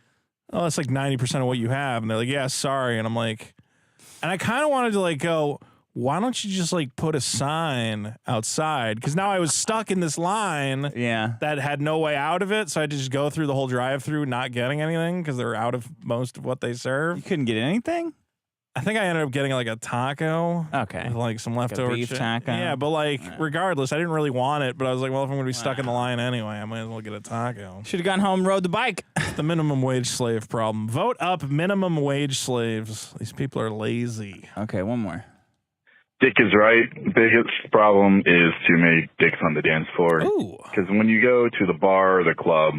oh, that's like 90% of what you have. And they're like, yeah, sorry. And I'm like... And I kind of wanted to, like, go, why don't you just, like, put a sign outside? Because now I was stuck in this line that had no way out of it, so I had to just go through the whole drive-thru not getting anything because they were out of most of what they serve. You couldn't get anything? I think I ended up getting, like, a taco. Okay. With, like, some leftover beef taco? Yeah, but, like, regardless, I didn't really want it, but I was like, well, if I'm going to be stuck in the line anyway, I might as well get a taco. Should have gone home and rode the bike. The minimum wage slave problem. Vote up minimum wage slaves. These people are lazy. Okay, one more. Dick is right. The biggest problem is too many dicks on the dance floor. Because when you go to the bar or the club,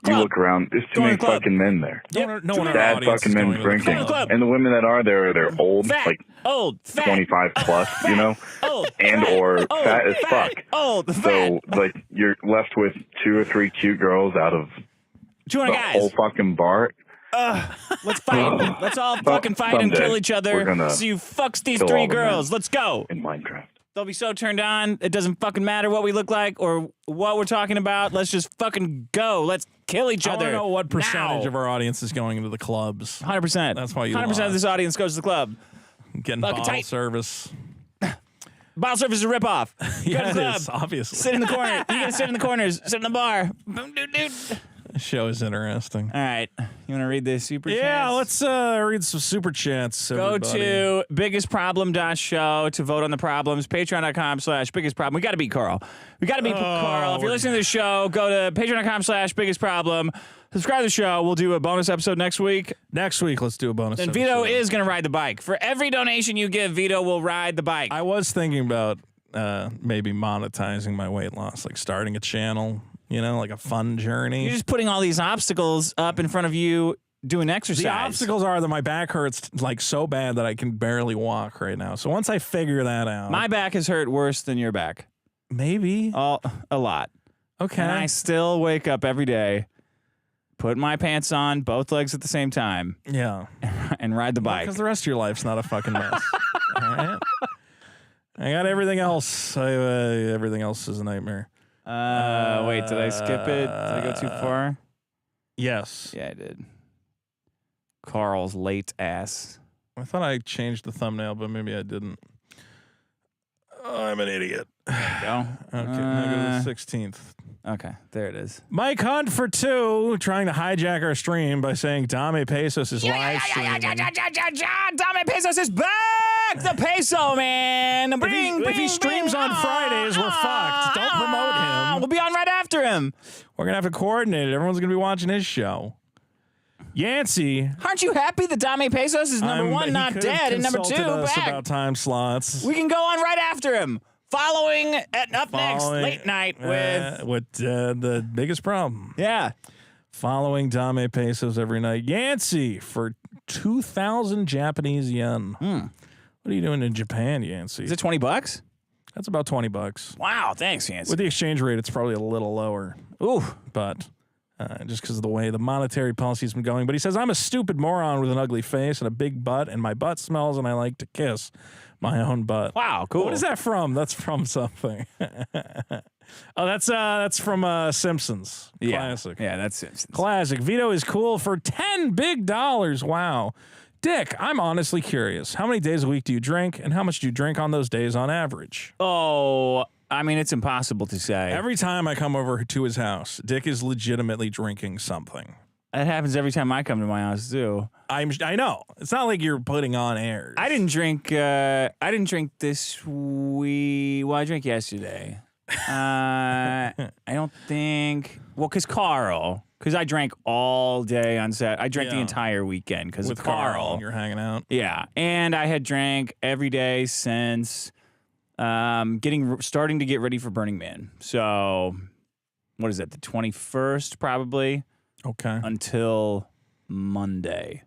you look around, there's too many fucking men there. No one in our Bad audience fucking is men going to the drinking. club. And the women that are there, they're old, like 25 plus, you know? And or fat as fuck. So, like, you're left with 2 or 3 cute girls out of 200 the guys. whole fucking bar. Let's fight. Let's all fucking fight and kill each other. So you fucks these 3 girls. Let's go. In Minecraft. They'll be so turned on. It doesn't fucking matter what we look like or what we're talking about. Let's just fucking go. Let's kill each I other. want to know what percentage of our audience is going into the clubs. 100%. That's why you 100% of this audience goes to the club. Getting fucking bottle tight. service. Bottle service is a ripoff. Go Yeah, to it the club. is, obviously. Sit in the corner. You gotta sit in the corners. Sit in the bar. Boom, doot, doot. This show is interesting. All right. You want to read the super chats? Yeah, let's read some super chats. Go everybody. to biggestproblem.show to vote on the problems. Patreon.com/biggestproblem. We got to beat Carl. We got to beat Carl. If you're listening to the show, go to patreon.com/biggestproblem. Subscribe to the show. We'll do a bonus episode next week. Next week, let's do a bonus Then episode. Vito is going to ride the bike. For every donation you give, Vito will ride the bike. I was thinking about maybe monetizing my weight loss, like starting a channel, you know, like a fun journey. You're just putting all these obstacles up in front of you doing exercise. The obstacles are that my back hurts like so bad that I can barely walk right now. So once I figure that out. My back has hurt worse than your back. Maybe. A lot. Okay. And I still wake up every day, put my pants on, both legs at the same time. Yeah. And ride the bike. Because the rest of your life's not a fucking mess. All right. I got everything else. Everything else is a nightmare. Wait, did I skip it? Did I go too far? Yes. Yeah, I did. Carl's late ass. I thought I changed the thumbnail, but maybe I didn't. Oh, I'm an idiot. There you go. Okay, now go to the 16th. Okay, there it is. Mike Hunt for 2 trying to hijack our stream by saying Dame Pesos is live streaming. Dame Pesos is back! The Peso Man! If he streams on Fridays, we're fucked. Don't promote him. We'll be on right after him. We're going to have to coordinate it. Everyone's going to be watching his show. Yancey. Aren't you happy that Dame Pesos is number one, not dead, and number two, us back? About time slots. We can go on right after him. Up next, late night with the biggest problem. Yeah. Following Dame Pesos every night. Yancey for 2,000 Japanese yen. What are you doing in Japan, Yancey? Is it $20? That's about $20. Wow, thanks, Yancey. With the exchange rate, it's probably a little lower. Ooh. But just because of the way the monetary policy's been going. But he says, I'm a stupid moron with an ugly face and a big butt, and my butt smells, and I like to kiss my own butt. Wow, cool. What is that from? That's from something. Oh, that's from Simpsons. Classic. Yeah, that's Simpsons. Classic. Vito is cool for $10 big. Wow. Dick, I'm honestly curious. How many days a week do you drink, and how much do you drink on those days on average? Oh, I mean, it's impossible to say. Every time I come over to his house, Dick is legitimately drinking something. That happens every time I come to my house too. I know. It's not like you're putting on airs. I didn't drink this week. Well, I drank yesterday. I don't think. Well, because I drank all day on Saturday. I drank the entire weekend because of Carl. You're hanging out. Yeah, and I had drank every day since starting to get ready for Burning Man. So, what is that? The 21st, probably. Okay. Until Monday.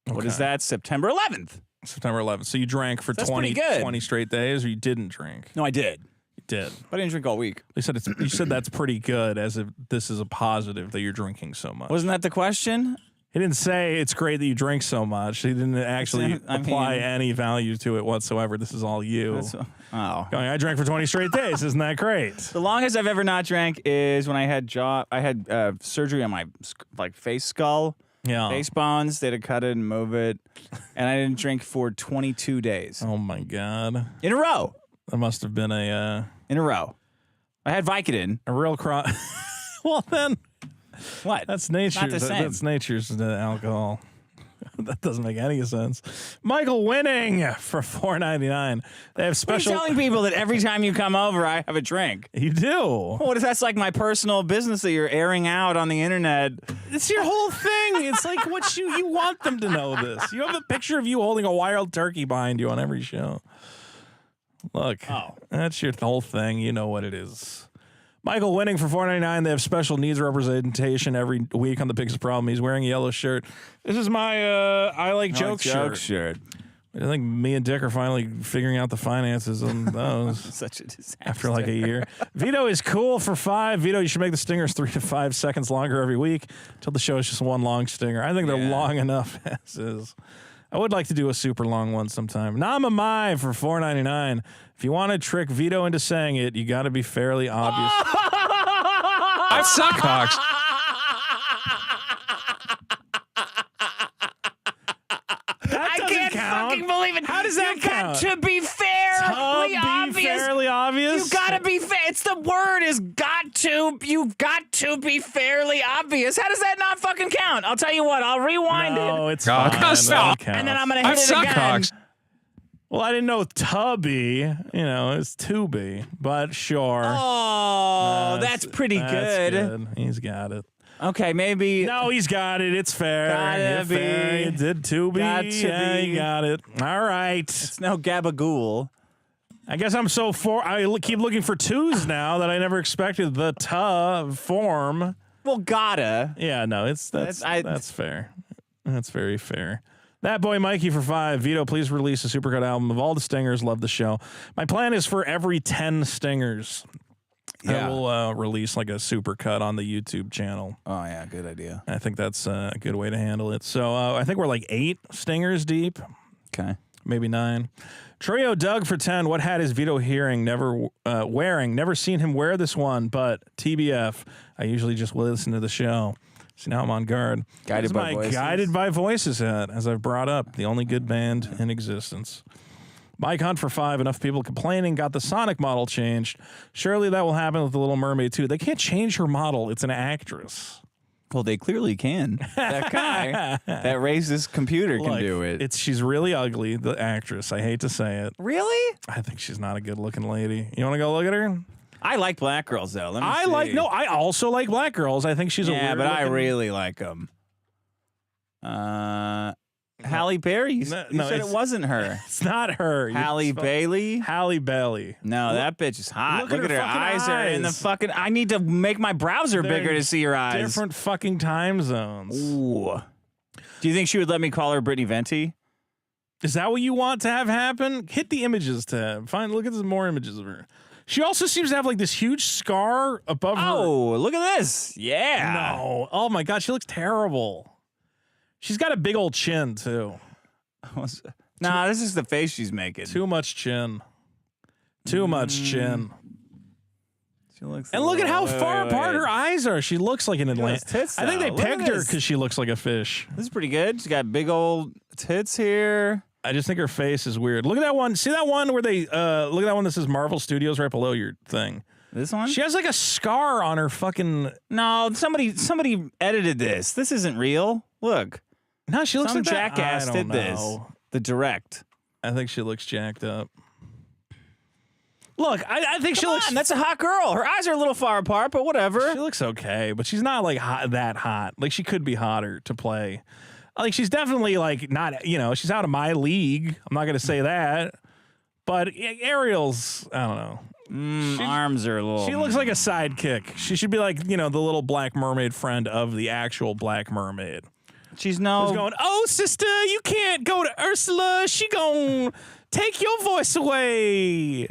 Okay. What is that? September 11th. September 11th. So you drank for 20 straight days, or you didn't drink? No, I did. You did. But I didn't drink all week. You said that's pretty good, as if this is a positive that you're drinking so much. Wasn't that the question? He didn't say it's great that you drink so much. He didn't actually apply any value to it whatsoever. This is all you. I drank for 20 straight days. Isn't that great? The longest I've ever not drank is when I had surgery on my face skull. Yeah. Face bones. They had to cut it and move it. And I didn't drink for 22 days. Oh, my God. In a row. That must have been a... In a row. I had Vicodin. A real Well, then... What? That's nature. Not the same. That's nature's alcohol. That doesn't make any sense. Michael Winning for $4.99. They have special. You're telling people that every time you come over, I have a drink. You do. What if that's like my personal business that you're airing out on the internet? It's your whole thing. It's like what you want them to know this. You have a picture of you holding a wild turkey behind you on every show. Look, that's your whole thing. You know what it is. Michael Winning for $4.99. They have special needs representation every week on The Biggest Problem. He's wearing a yellow shirt. This is my I Like Jokes shirt. I think me and Dick are finally figuring out the finances on those. Such a disaster. After like a year. Vito is cool for $5. Vito, you should make the stingers 3 to 5 seconds longer every week until the show is just one long stinger. I think they're long enough as is. I would like to do a super long one sometime. Namamai for $4.99. If you want to trick Vito into saying it, you got to be fairly obvious. I suck, Hawks. I can't fucking believe it. How does that count? To be fairly obvious. Fairly obvious? You gotta be fair. It's the word is got to. You've got to be fairly obvious. How does that not fucking count? I'll tell you what. I'll rewind it. No, it's fine. And then I'm gonna hit it again. Hawks. Well, I didn't know tubby. It's to be, but sure. Oh, that's pretty good. He's got it. Okay, maybe. No, he's got it. It's fair. Gotta be. Fair. You did to be. Got to be. You got it. All right. It's no gabagool. I guess I'm I keep looking for twos now that I never expected the form. Well, gotta. Yeah, no, that's fair. That's very fair. That boy Mikey for $5. Vito, please release a supercut album of all the stingers. Love the show. My plan is for every 10 stingers. I will release like a supercut on the YouTube channel. Oh, yeah, good idea. I think that's a good way to handle it. So I think we're like 8 stingers deep. Okay. Maybe 9. Trio Doug for 10. What hat is Vito wearing? Never seen him wear this one, but TBF. I usually just listen to the show. So now I'm on guard. Guided by Voices. Guided by Voices hat, as I've brought up. The only good band in existence. Mike Hunt for 5. Enough people complaining. Got the Sonic model changed. Surely that will happen with the Little Mermaid too. They can't change her model. It's an actress. Well, they clearly can. That guy, that racist computer can do it. She's really ugly, the actress. I hate to say it. Really? I think she's not a good-looking lady. You want to go look at her? I like black girls, though. Let me see. I also like black girls. I think she's a weird but I looking... really like them. Halle Berry. You said it wasn't her. It's not her. Halle Bailey. Halle Bailey. No, that bitch is hot. Look at her eyes. Are in the eyes. fucking. I need to make my browser bigger to see her eyes. Different fucking time zones. Ooh. Do you think she would let me call her Brittany Venti? Is that what you want to have happen? Hit the images tab. Look at some more images of her. She also seems to have like this huge scar above her. Oh, look at this. Yeah. No. Oh my God, she looks terrible. She's got a big old chin too. Nah, this is the face she's making. Too much chin. Too much chin. She looks. And look at how far apart her eyes are. She looks like an Atlantic. I I think they pegged her because she looks like a fish. This is pretty good. She's got big old tits here. I just think her face is weird. Look at that one. See that one where they look at that one that says Marvel Studios right below your thing. This one? She has like a scar on her fucking. No, somebody edited this. This isn't real. Look. No, she looks Some like that. jackass I did don't this. know. The direct. I think she looks jacked up. Look, I think she looks. That's a hot girl. Her eyes are a little far apart, but whatever. She looks okay, but she's not like that hot. Like she could be hotter to play. Like she's definitely like not. She's out of my league. I'm not gonna say that. But Ariel's, I don't know. Arms are a little. She looks like a sidekick. She should be like the little Black Mermaid friend of the actual Black Mermaid. She's Who's going, oh, sister, you can't go to Ursula. She gonna take your voice away.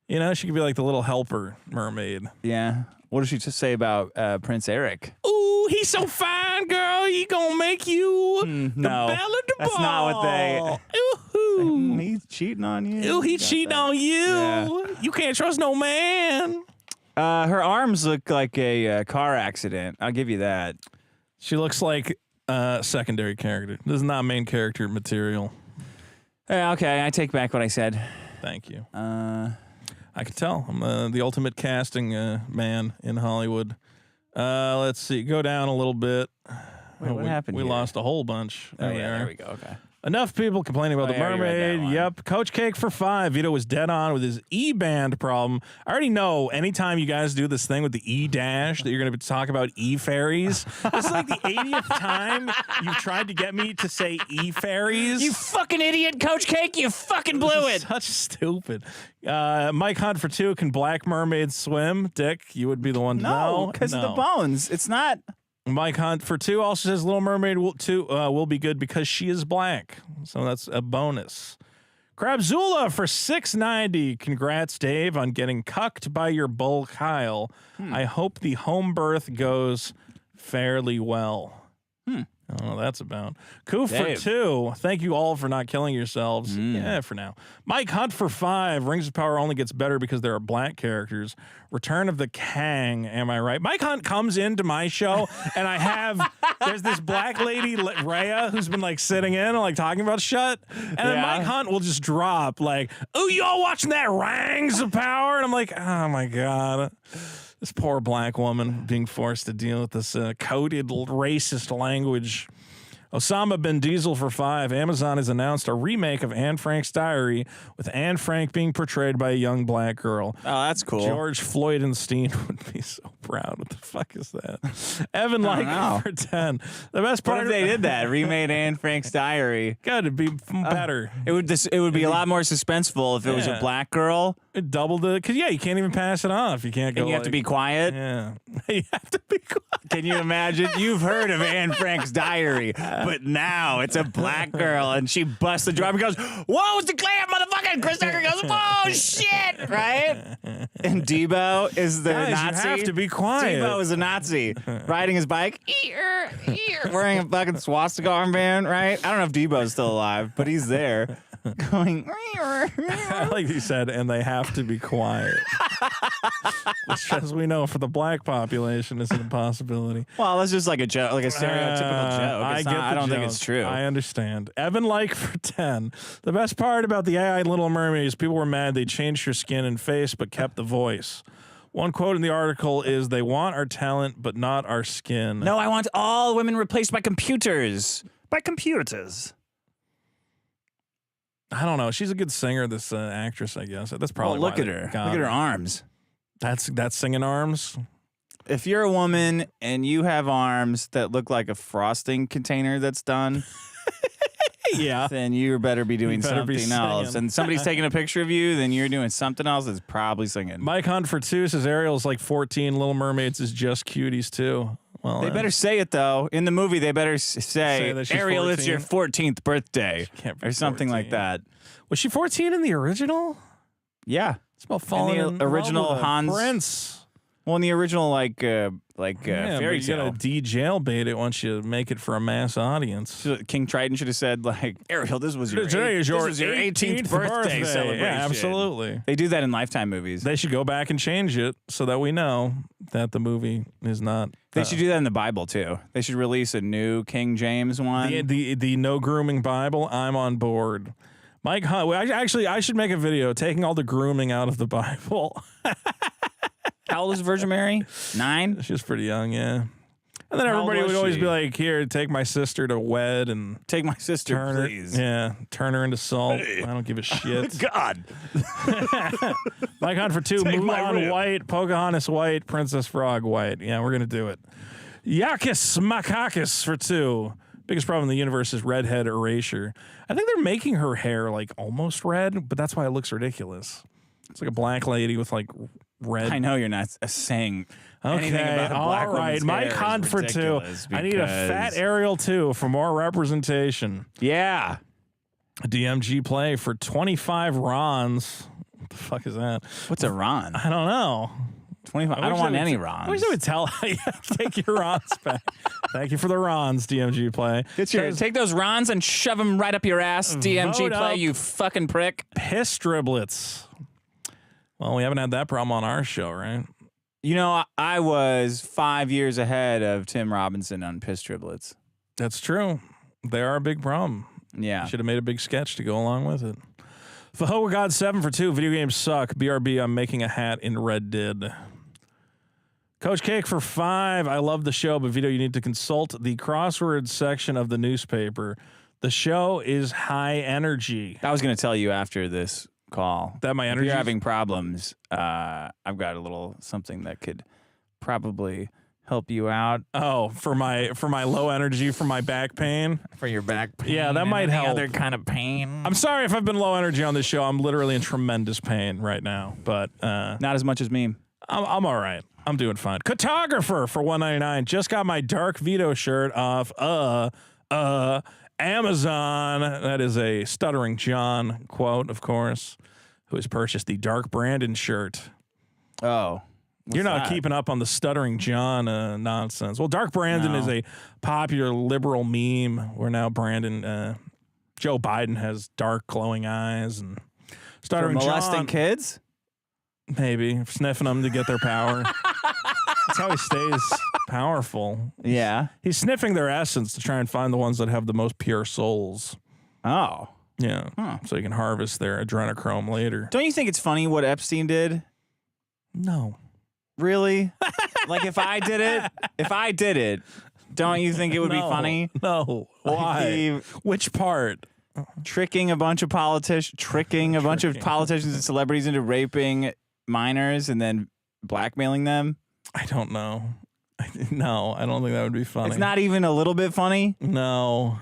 She could be like the little helper mermaid. Yeah. What does she just say about Prince Eric? Ooh, he's so fine, girl. He gonna make you the belle of the ball. That's not what they. Ooh. He's cheating on you. Ooh, he cheating on you. Yeah. You can't trust no man. Her arms look like a car accident. I'll give you that. She looks like secondary character. This is not main character material. Yeah, okay, I take back what I said. Thank you. I can tell. I'm the ultimate casting man in Hollywood. Let's see. Go down a little bit. Wait, what happened We here? lost a whole bunch. Oh, yeah, there we go. Okay. Enough people complaining about the yeah, you read that mermaid. one. Yep. Coach Cake for 5. Vito was dead on with his E-band problem. I already know anytime you guys do this thing with the E-dash that you're going to talk about E-fairies. This is like the 80th time you've tried to get me to say E-fairies. You fucking idiot, Coach Cake. You fucking blew it. Such stupid. Mike Hunt for 2. Can black mermaids swim? Dick, you would be the one to know. No, because of the bones. It's not. Mike Hunt for 2 also says Little Mermaid will be good because she is black. So that's a bonus. Crabzula for $6.90. Congrats, Dave, on getting cucked by your bull, Kyle. I hope the home birth goes fairly well. I don't know what that's about. Koo for 2. Thank you all for not killing yourselves. Yeah, for now. Mike Hunt for 5. Rings of Power only gets better because there are black characters. Return of the Kang. Am I right? Mike Hunt comes into my show and there's this black lady, Rhea, who's been like sitting in and like talking about shit. And then Mike Hunt will just drop like, oh, you all watching that Rings of Power? And I'm like, oh my God. This poor black woman being forced to deal with this coded racist language. Osama bin Diesel for 5. Amazon has announced a remake of Anne Frank's Diary with Anne Frank being portrayed by a young black girl. Oh, that's cool. George Floydenstein would be so proud. What the fuck is that? Evan Like for 10. The best part What if they did that? Remade Anne Frank's Diary. God, it'd be better. It would be a lot more suspenseful if it was a black girl. It doubled it. Because, you can't even pass it off. You can't go. And you have to be quiet. Yeah. You have to be quiet. Can you imagine? You've heard of Anne Frank's Diary, but now it's a black girl and she busts the drum and goes, whoa, it's the clam, motherfucker. And Chris Tucker goes, whoa, shit, right? And Debo is the Nazi. You have to be quiet. Debo is a Nazi riding his bike, wearing a fucking swastika armband, right? I don't know if Debo's still alive, but he's there. Going, like you said, and they have to be quiet. Which, as we know, for the black population, is an impossibility. Well, that's just like a joke, like a stereotypical joke. I don't think it's true. I understand. Evan Like for 10. The best part about the AI Little Mermaid is people were mad they changed her skin and face but kept the voice. One quote in the article is, they want our talent but not our skin. No, I want all women replaced by computers. By computers. I don't know. She's a good singer, this actress, I guess. That's probably look at her. Look at her arms. That's singing arms. if you're a woman and you have arms that look like a frosting container that's done, yeah, then you better be doing better be something else. singing. And somebody's taking a picture of you, then you're doing something else that's probably singing. Mike Hunt for 2 says Ariel's like 14. Little Mermaids is just cuties too. Well, They better say it though. In the movie, they better say that she's Ariel, it's your 14? 14th birthday, can't be or something 14. like that. Was she 14 in the original? Yeah. It's about falling the in original love with a Hans- Prince. Well, in the original, Yeah, fairy but you gotta tale, de-jailbait it once you make it for a mass audience. King Triton should have said, like, Ariel, this was your Today is your 18th birthday celebration. Yeah, absolutely. They do that in Lifetime movies. They should go back and change it so that we know that the movie is not. They should do that in the Bible too. They should release a new King James one. the no grooming Bible. I'm on board. Mike Hunt. Well, I should make a video taking all the grooming out of the Bible. How old is Virgin Mary? 9? She's pretty young, yeah. And then How old everybody was would always she? be like, "Here, take my sister to wed and Take my sister, turn her, please. yeah, turn her into salt." I don't give a shit. God. Mike Hunt for 2, Take my Mulan rib. white, Pocahontas white, Princess Frog white. Yeah, we're gonna do it. Yakis Makakis for 2. Biggest problem in the universe is redhead erasure. I think they're making her hair like almost red, but that's why it looks ridiculous. It's like a black lady with like red. I know you're not saying anything Okay, about a all black right. woman's Mike hair is Hunt for 2. ridiculous I need a fat because- Ariel 2 for more representation. Yeah. A DMG play for 25 Rons. What the fuck is that? What's a Ron? I don't know. 25. I don't wish want would any t- Rons. I wish I would tell take your Rons back. Thank you for the Rons, DMG play. Take those Rons and shove them right up your ass, DMG Vote play, up. you fucking prick. Piss driblets. Well, we haven't had that problem on our show, right? You know, I was 5 years ahead of Tim Robinson on piss triplets. That's true. They are a big problem. Yeah. Should have made a big sketch to go along with it. Fahoa God 7 for 2. Video games suck. BRB, I'm making a hat in Red Did. Coach Cake for 5. I love the show, but Vito, you need to consult the crossword section of the newspaper. The show is high energy. I was going to tell you after this call. That my If energy. you're having problems, I've got a little something that could probably help you out. Oh, for my low energy, for my back pain. For your back pain. Yeah, that and might any help. other kind of pain. I'm sorry if I've been low energy on this show. I'm literally in tremendous pain right now, but Not as much as me. I'm all right. I'm doing fine. Cartographer for $1.99. Just got my Dark Vito shirt off Amazon. That is a Stuttering John quote, of course, who has purchased the Dark Brandon shirt. Oh. You're not that? keeping up on the Stuttering John nonsense. Well, Dark Brandon No. is a popular liberal meme where now Joe Biden has dark glowing eyes and For Stuttering molesting John. kids? Maybe sniffing them to get their power. That's how he stays powerful. Yeah. He's sniffing their essence to try and find the ones that have the most pure souls. Oh. Yeah. So he can harvest their adrenochrome later. Don't you think it's funny what Epstein did? No. Really? Like if I did it, don't you think it would be funny? No. Why? Which part? Tricking a bunch of politicians and celebrities into raping minors and then blackmailing them? I don't know. No, I don't think that would be funny. It's not even a little bit funny? No.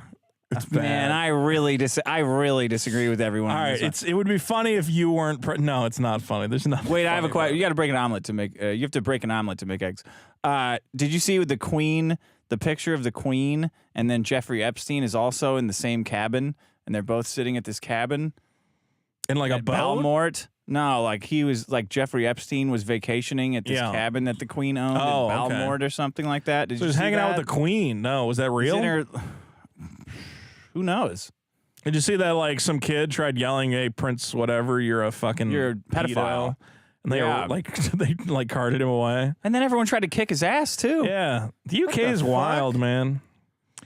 It's bad. Man, I really disagree with everyone. All on right, this one. it would be funny if you weren't. No, it's not funny. There's nothing. Wait, I have a funny question. about You got to break an omelet to make. You have to break an omelet to make eggs. Did you see with the Queen, the picture of the Queen, and then Jeffrey Epstein is also in the same cabin, and they're both sitting at this cabin it. In like a at boat. Balmort. No, like he was like Jeffrey Epstein was vacationing at this Yeah. cabin that the Queen owned Oh, in okay. Balmort or something like that. Did So you he's see hanging out that? with the Queen. No, was that He's real? in her- Who knows? Did you see that like some kid tried yelling, "Hey Prince, whatever, you're a fucking You're a pedophile." pedo," and they Yeah. were like they like carted him away. And then everyone tried to kick his ass too. Yeah, the UK the is fuck? wild, man.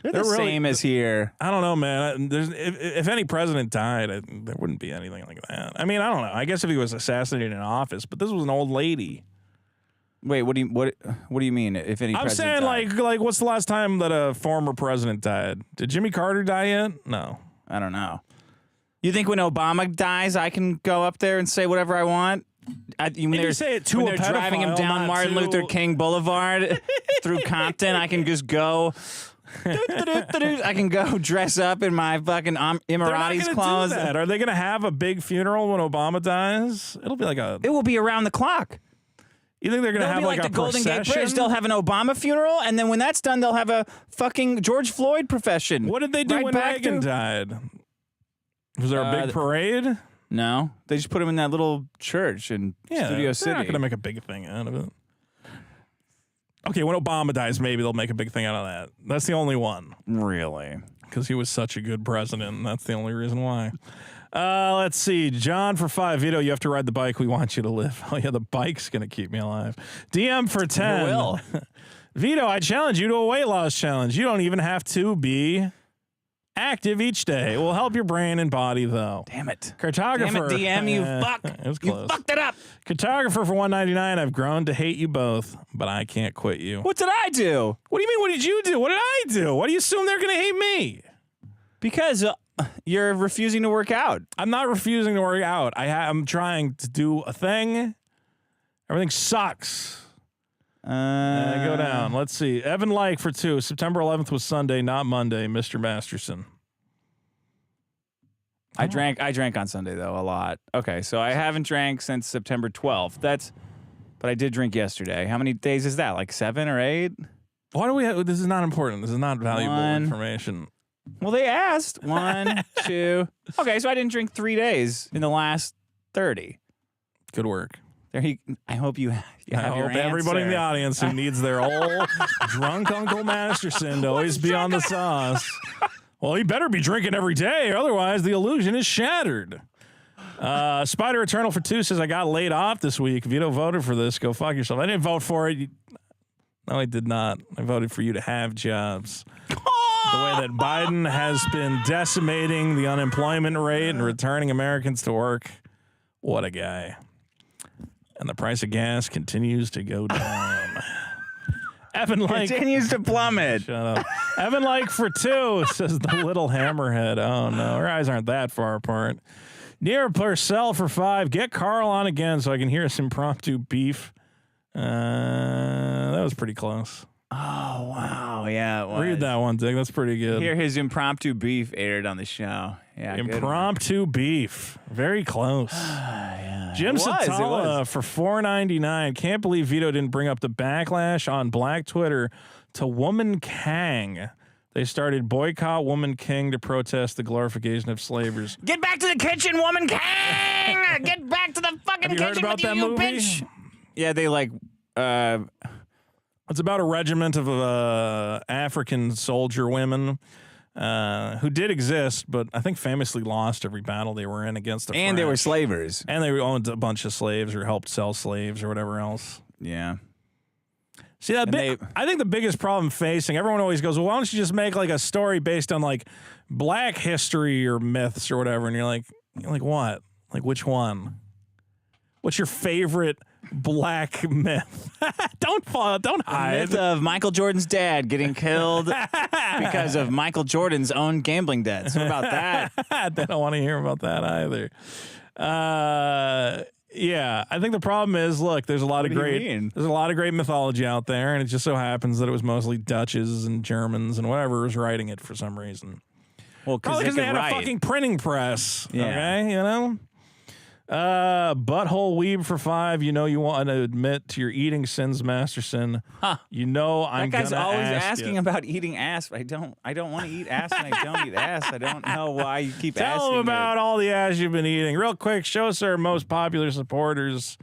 They're They're the really- same as here. I don't know, man. If any president died, there wouldn't be anything like that. I mean, I don't know. I guess if he was assassinated in office, but this was an old lady. Wait, what do you mean? If any, I'm president saying died? like what's the last time that a former president died? Did Jimmy Carter die yet? No. I don't know. You think when Obama dies, I can go up there and say whatever I want? you say it to when a they're driving him pedophile, down not Martin to- Luther King Boulevard through Compton, I can just go. I can go dress up in my fucking Emirati's clothes. Do that. Are they going to have a big funeral when Obama dies? It'll be like It will be around the clock. You think they're going to have be like a the Golden Gate procession? Bridge. They'll have an Obama funeral, and then when that's done, they'll have a fucking George Floyd procession. What did they do when Reagan died? Was there a big parade? No, they just put him in that little church in Studio City. They're not going to make a big thing out of it. Okay, when Obama dies, maybe they'll make a big thing out of that. That's the only one. Really? Because he was such a good president, and that's the only reason why. Let's see. John for 5. Vito, you have to ride the bike. We want you to live. Oh, yeah, the bike's going to keep me alive. DM for 10. It will. Vito, I challenge you to a weight loss challenge. You don't even have to be active each day. It will help your brain and body, though. Damn it. Cartographer. Damn it, DM, you fuck. It was close. You fucked it up. Cartographer for 199. I've grown to hate you both, but I can't quit you. What did I do? What do you mean, what did you do? What did I do? Why do you assume they're going to hate me? Because you're refusing to work out. I'm not refusing to work out. I'm trying to do a thing. Everything sucks. Go down. Let's see. Evan Like for 2. September 11th was Sunday, not Monday. Mr. Masterson. I drank on Sunday though a lot. Okay, so I haven't drank since September 12th. But I did drink yesterday. How many days is that? Like 7 or 8? Why do we have, this is not important. This is not valuable information. Well, they asked. 1, 2. Okay, so I didn't drink 3 days in the last 30. Good work. I hope you have your I hope everybody in the audience who needs their old drunk Uncle Masterson to always be on the sauce. Well, he better be drinking every day, otherwise the illusion is shattered. Spider Eternal for 2 says, I got laid off this week. Vito voted for this. Go fuck yourself. I didn't vote for it. No, I did not. I voted for you to have jobs. The way that Biden has been decimating the unemployment rate and returning Americans to work. What a guy. And the price of gas continues to go down. Evan Like continues to plummet. Shut up. Evan Like for 2 says the little hammerhead. Oh no, our eyes aren't that far apart. Near Purcell for 5. Get Carl on again so I can hear some impromptu beef. That was pretty close. Oh wow, yeah. It was. Read that one, Dick. That's pretty good. Hear his impromptu beef aired on the show. Yeah, impromptu beef. Very close. Yeah. Jim Satala was. for $4.99. Can't believe Vito didn't bring up the backlash on Black Twitter to Woman Kang. They started Boycott Woman King to protest the glorification of slavers. Get back to the kitchen, Woman Kang! Get back to the fucking kitchen heard about with you, that you movie? bitch! Yeah, they like. It's about a regiment of African soldier women who did exist, but I think famously lost every battle they were in against the And they were French. slavers. And they owned a bunch of slaves or helped sell slaves or whatever else. Yeah. See, I think the biggest problem facing, everyone always goes, well, why don't you just make like a story based on like black history or myths or whatever? And you're like what? Like which one? What's your favorite black myth? Don't hide. The myth of Michael Jordan's dad getting killed because of Michael Jordan's own gambling debts. What about that? They don't want to hear about that either. Yeah, I think the problem is, look, there's a lot of great mythology out there, and it just so happens that it was mostly Dutches and Germans and whatever was writing it for some reason. Well, because they had a fucking printing press. Yeah. Okay, you know. Butthole Weeb for 5. You know you want to admit to your eating sins, Masterson. Huh. You know I'm that guy's gonna always ask asking you. about eating ass. I don't want to eat ass, and I don't eat ass. I don't know why you keep asking. Tell them about it. all the ass you've been eating. Real quick, show us our most popular supporters.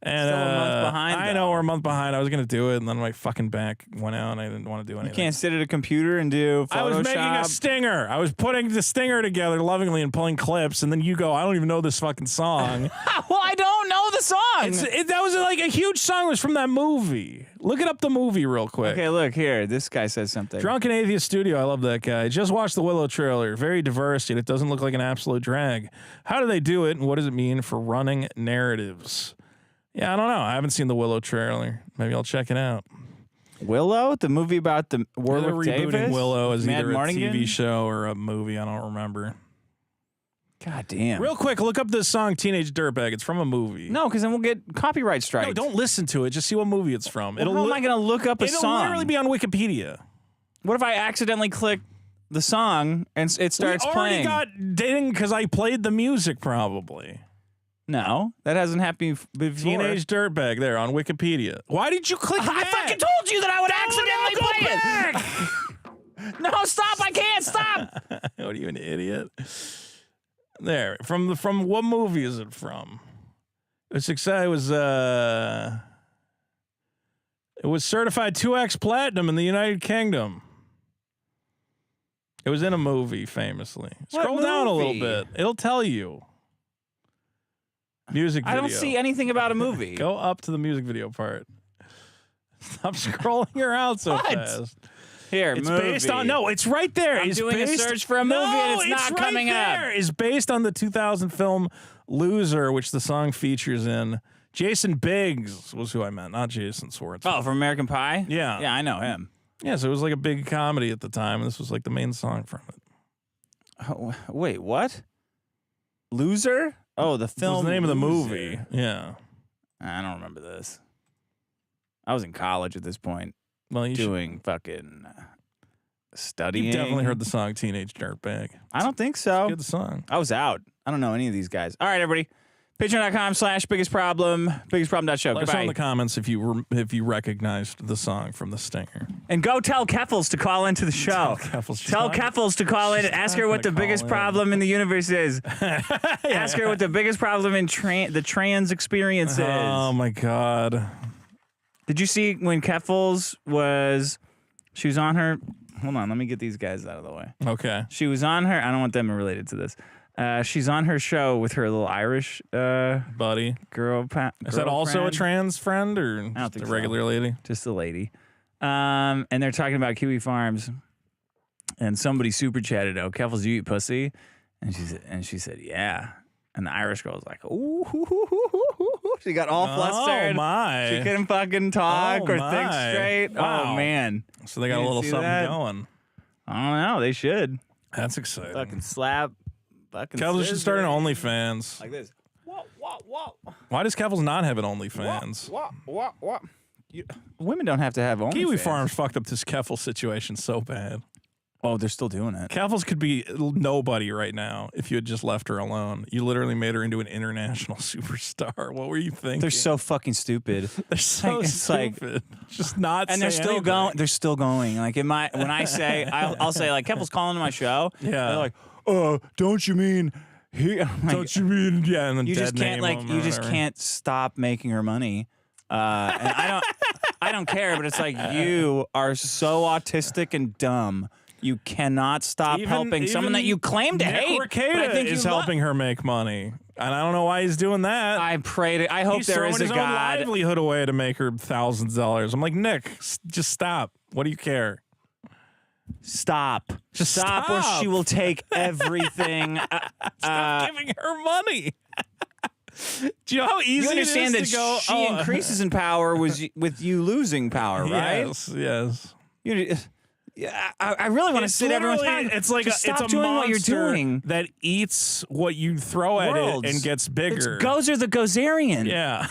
And Still a month behind, I know we're a month behind. I was gonna do it, and then my fucking back went out, and I didn't want to do anything. You can't sit at a computer and do Photoshop. I was making a stinger. I was putting the stinger together lovingly and pulling clips, and then you go, I don't even know this fucking song. Well, I don't know the song. That was like a huge song. It was from that movie. Look it up, the movie, real quick. Okay, look here. This guy says something. Drunken Atheist Studio. I love that guy. Just watched the Willow trailer. Very diverse, yet it doesn't look like an absolute drag. How do they do it, and what does it mean for running narratives? Yeah, I don't know. I haven't seen the Willow trailer. Maybe I'll check it out. Willow, the movie about the They're Warwick rebooting Davis? Willow as Mad either a Mardigan? TV show or a movie. I don't remember. God damn. Real quick, look up this song, Teenage Dirtbag. It's from a movie. No, because then we'll get copyright strikes. No, don't listen to it. Just see what movie it's from. Well, how am I going to look up a song? It'll literally be on Wikipedia. What if I accidentally click the song and it starts playing? We already got ding because I played the music probably. No, that hasn't happened before. Teenage Dirtbag there on Wikipedia. Why did you click that? I fucking told you that I would accidentally play it. No, stop. I can't stop. What are you, an idiot? There. From what movie is it from? It was certified 2X platinum in the United Kingdom. It was in a movie, famously. Scroll down a little bit. It'll tell you. Music video. I don't see anything about a movie. Go up to the music video part. Stop scrolling around so fast. Here, it's movie. based on it's right there. I'm doing a search for a movie and it's not coming up. It's based on the 2000 film Loser, which the song features in. Jason Biggs was who I meant, not Jason Schwartzman. Oh, from American Pie? Yeah. Yeah, I know him. Yeah, so it was like a big comedy at the time, and this was like the main song from it. Oh, wait, what? Loser? Oh, the film. This was the name of the Loser. movie. Yeah. I don't remember this. I was in college at this point. Well, you doing fucking studying. You've definitely heard the song Teenage Dirtbag. I don't think so. It's a good song. I was out. I don't know any of these guys. All right, everybody. Patreon.com/biggestproblem. Biggestproblem.show. Let us know in the comments if you recognized the song from the stinger. And go tell Keffels to call into the show. Tell Keffels to call in and ask her what the biggest problem in the universe is. Ask her what the biggest problem in the trans experience is. Oh, my God. Did you see when Keffels she was on her, hold on, let me get these guys out of the way. Okay. She was on her, I don't want them related to this. She's on her show with her little Irish buddy girl. Is that also a trans friend or just a regular lady? Just a lady. And they're talking about Kiwi Farms. And somebody super chatted, "Oh, Keffels, do you eat pussy?" And she said, "Yeah." And the Irish girl was like, "Ooh." She got all flustered. Oh, my. She couldn't fucking talk or think straight. Wow. Oh, man. So they got a little something going. I don't know. They should. That's exciting. Fucking slap. Keffels should start an OnlyFans. Like this. Why does Keffels not have an OnlyFans? Women don't have to have OnlyFans. Kiwi Farms fucked up this Keffels situation so bad. Oh, they're still doing it. Keffels could be nobody right now if you had just left her alone. You literally made her into an international superstar. What were you thinking? They're so fucking stupid. They're so stupid. Just not. And they're still going. They're still going. Like when I say, I'll say like Keffels calling to my show. Yeah. They're like, don't you mean he? Like, don't you mean yeah? And then you just can't can't stop making her money. And I don't care. But it's like you are so autistic and dumb. You cannot stop helping someone that you claim to hate. Nick I think is helping her make money, and I don't know why he's doing that. I pray I hope there is a his God. Own livelihood away to make her thousands of dollars. I'm like, Nick, just stop. What do you care? Stop. Just stop. Or she will take everything. Stop giving her money. Do you know how easy you understand it is that to go? She increases in power with you losing power, right? Yes. Yeah, I really want to sit everyone's time. It's like stop it's a doing what you're monster doing that eats what you throw at it and gets bigger. It's Gozer the Gozerian. Yeah.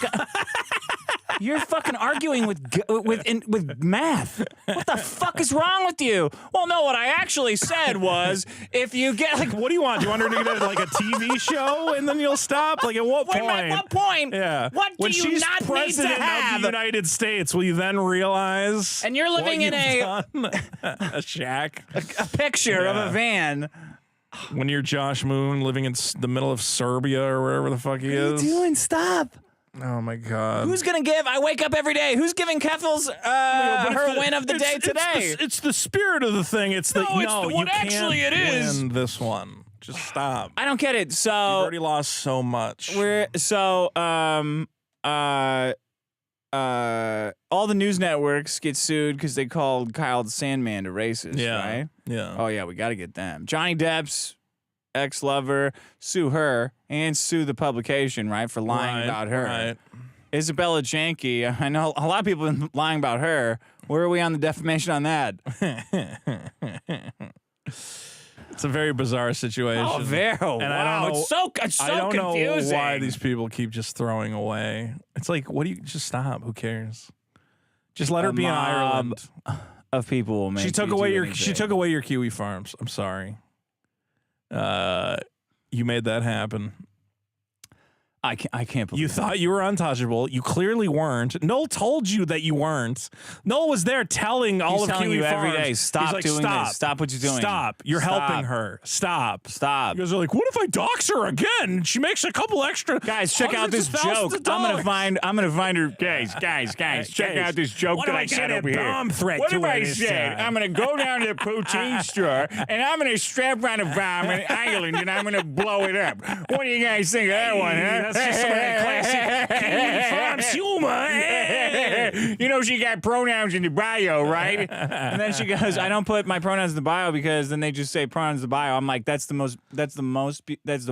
You're fucking arguing with math. What the fuck is wrong with you? Well, no, what I actually said was if you get like, what do you want? Do you want her to get like a TV show and then you'll stop? Like at what point? At what point? Yeah. What when do you she's not need to president have? of the United States, will you then realize? And you're living in a shack, a picture of a van. When you're Josh Moon living in the middle of Serbia or wherever the fuck he is. What are you doing? Stop. Oh my God! Who's gonna give? I wake up every day. Who's giving Keffels her win of the day today? It's the spirit of the thing. It's the what actually it is. Win this one. Just stop. I don't get it. So you've already lost so much. All the news networks get sued because they called Kyle the Sandman a racist. Yeah. Right? Yeah. Oh yeah, we got to get them. Johnny Depp's ex-lover, sue her and sue the publication, right, for lying about her. Right. Isabella Janke, I know a lot of people have been lying about her. Where are we on the defamation on that? It's a very bizarre situation. Oh, very. And I don't know. It's so I don't confusing. know why these people keep just throwing away. It's like, what do you just stop? Who cares? Just let her be in Ireland. Of people will make She took away your kiwi farms. I'm sorry. You made that happen. I can't believe you thought you were untouchable. You clearly weren't. Noel told you that you weren't. Noel was there telling all He's of telling Kiwi you Farms. every day, stop doing this. Stop what you're doing. Stop. You're Stop. helping her. Stop. Stop. You guys are like, what if I dox her again? She makes a couple extra. Guys, check out this joke. I'm gonna find her. Guys, check out this joke that I got over here. What if I said I'm gonna go down to the poutine store and I'm gonna strap on a bomb in Ireland and I'm gonna blow it up? What do you guys think of that one, huh? That's just some of that classic Kiwi Farms humor. You know she got pronouns in the bio, right? And then she goes, I don't put my pronouns in the bio because then they just say pronouns in the bio. I'm like, that's the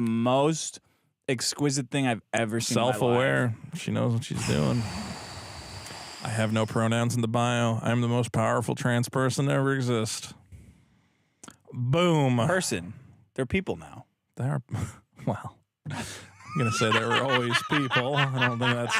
most exquisite thing I've ever seen. Self-aware. She knows what she's doing. I have no pronouns in the bio. I'm the most powerful trans person to ever exist. Boom. Person. They're people now. They are. Well, I'm going to say they were always people. I don't think that's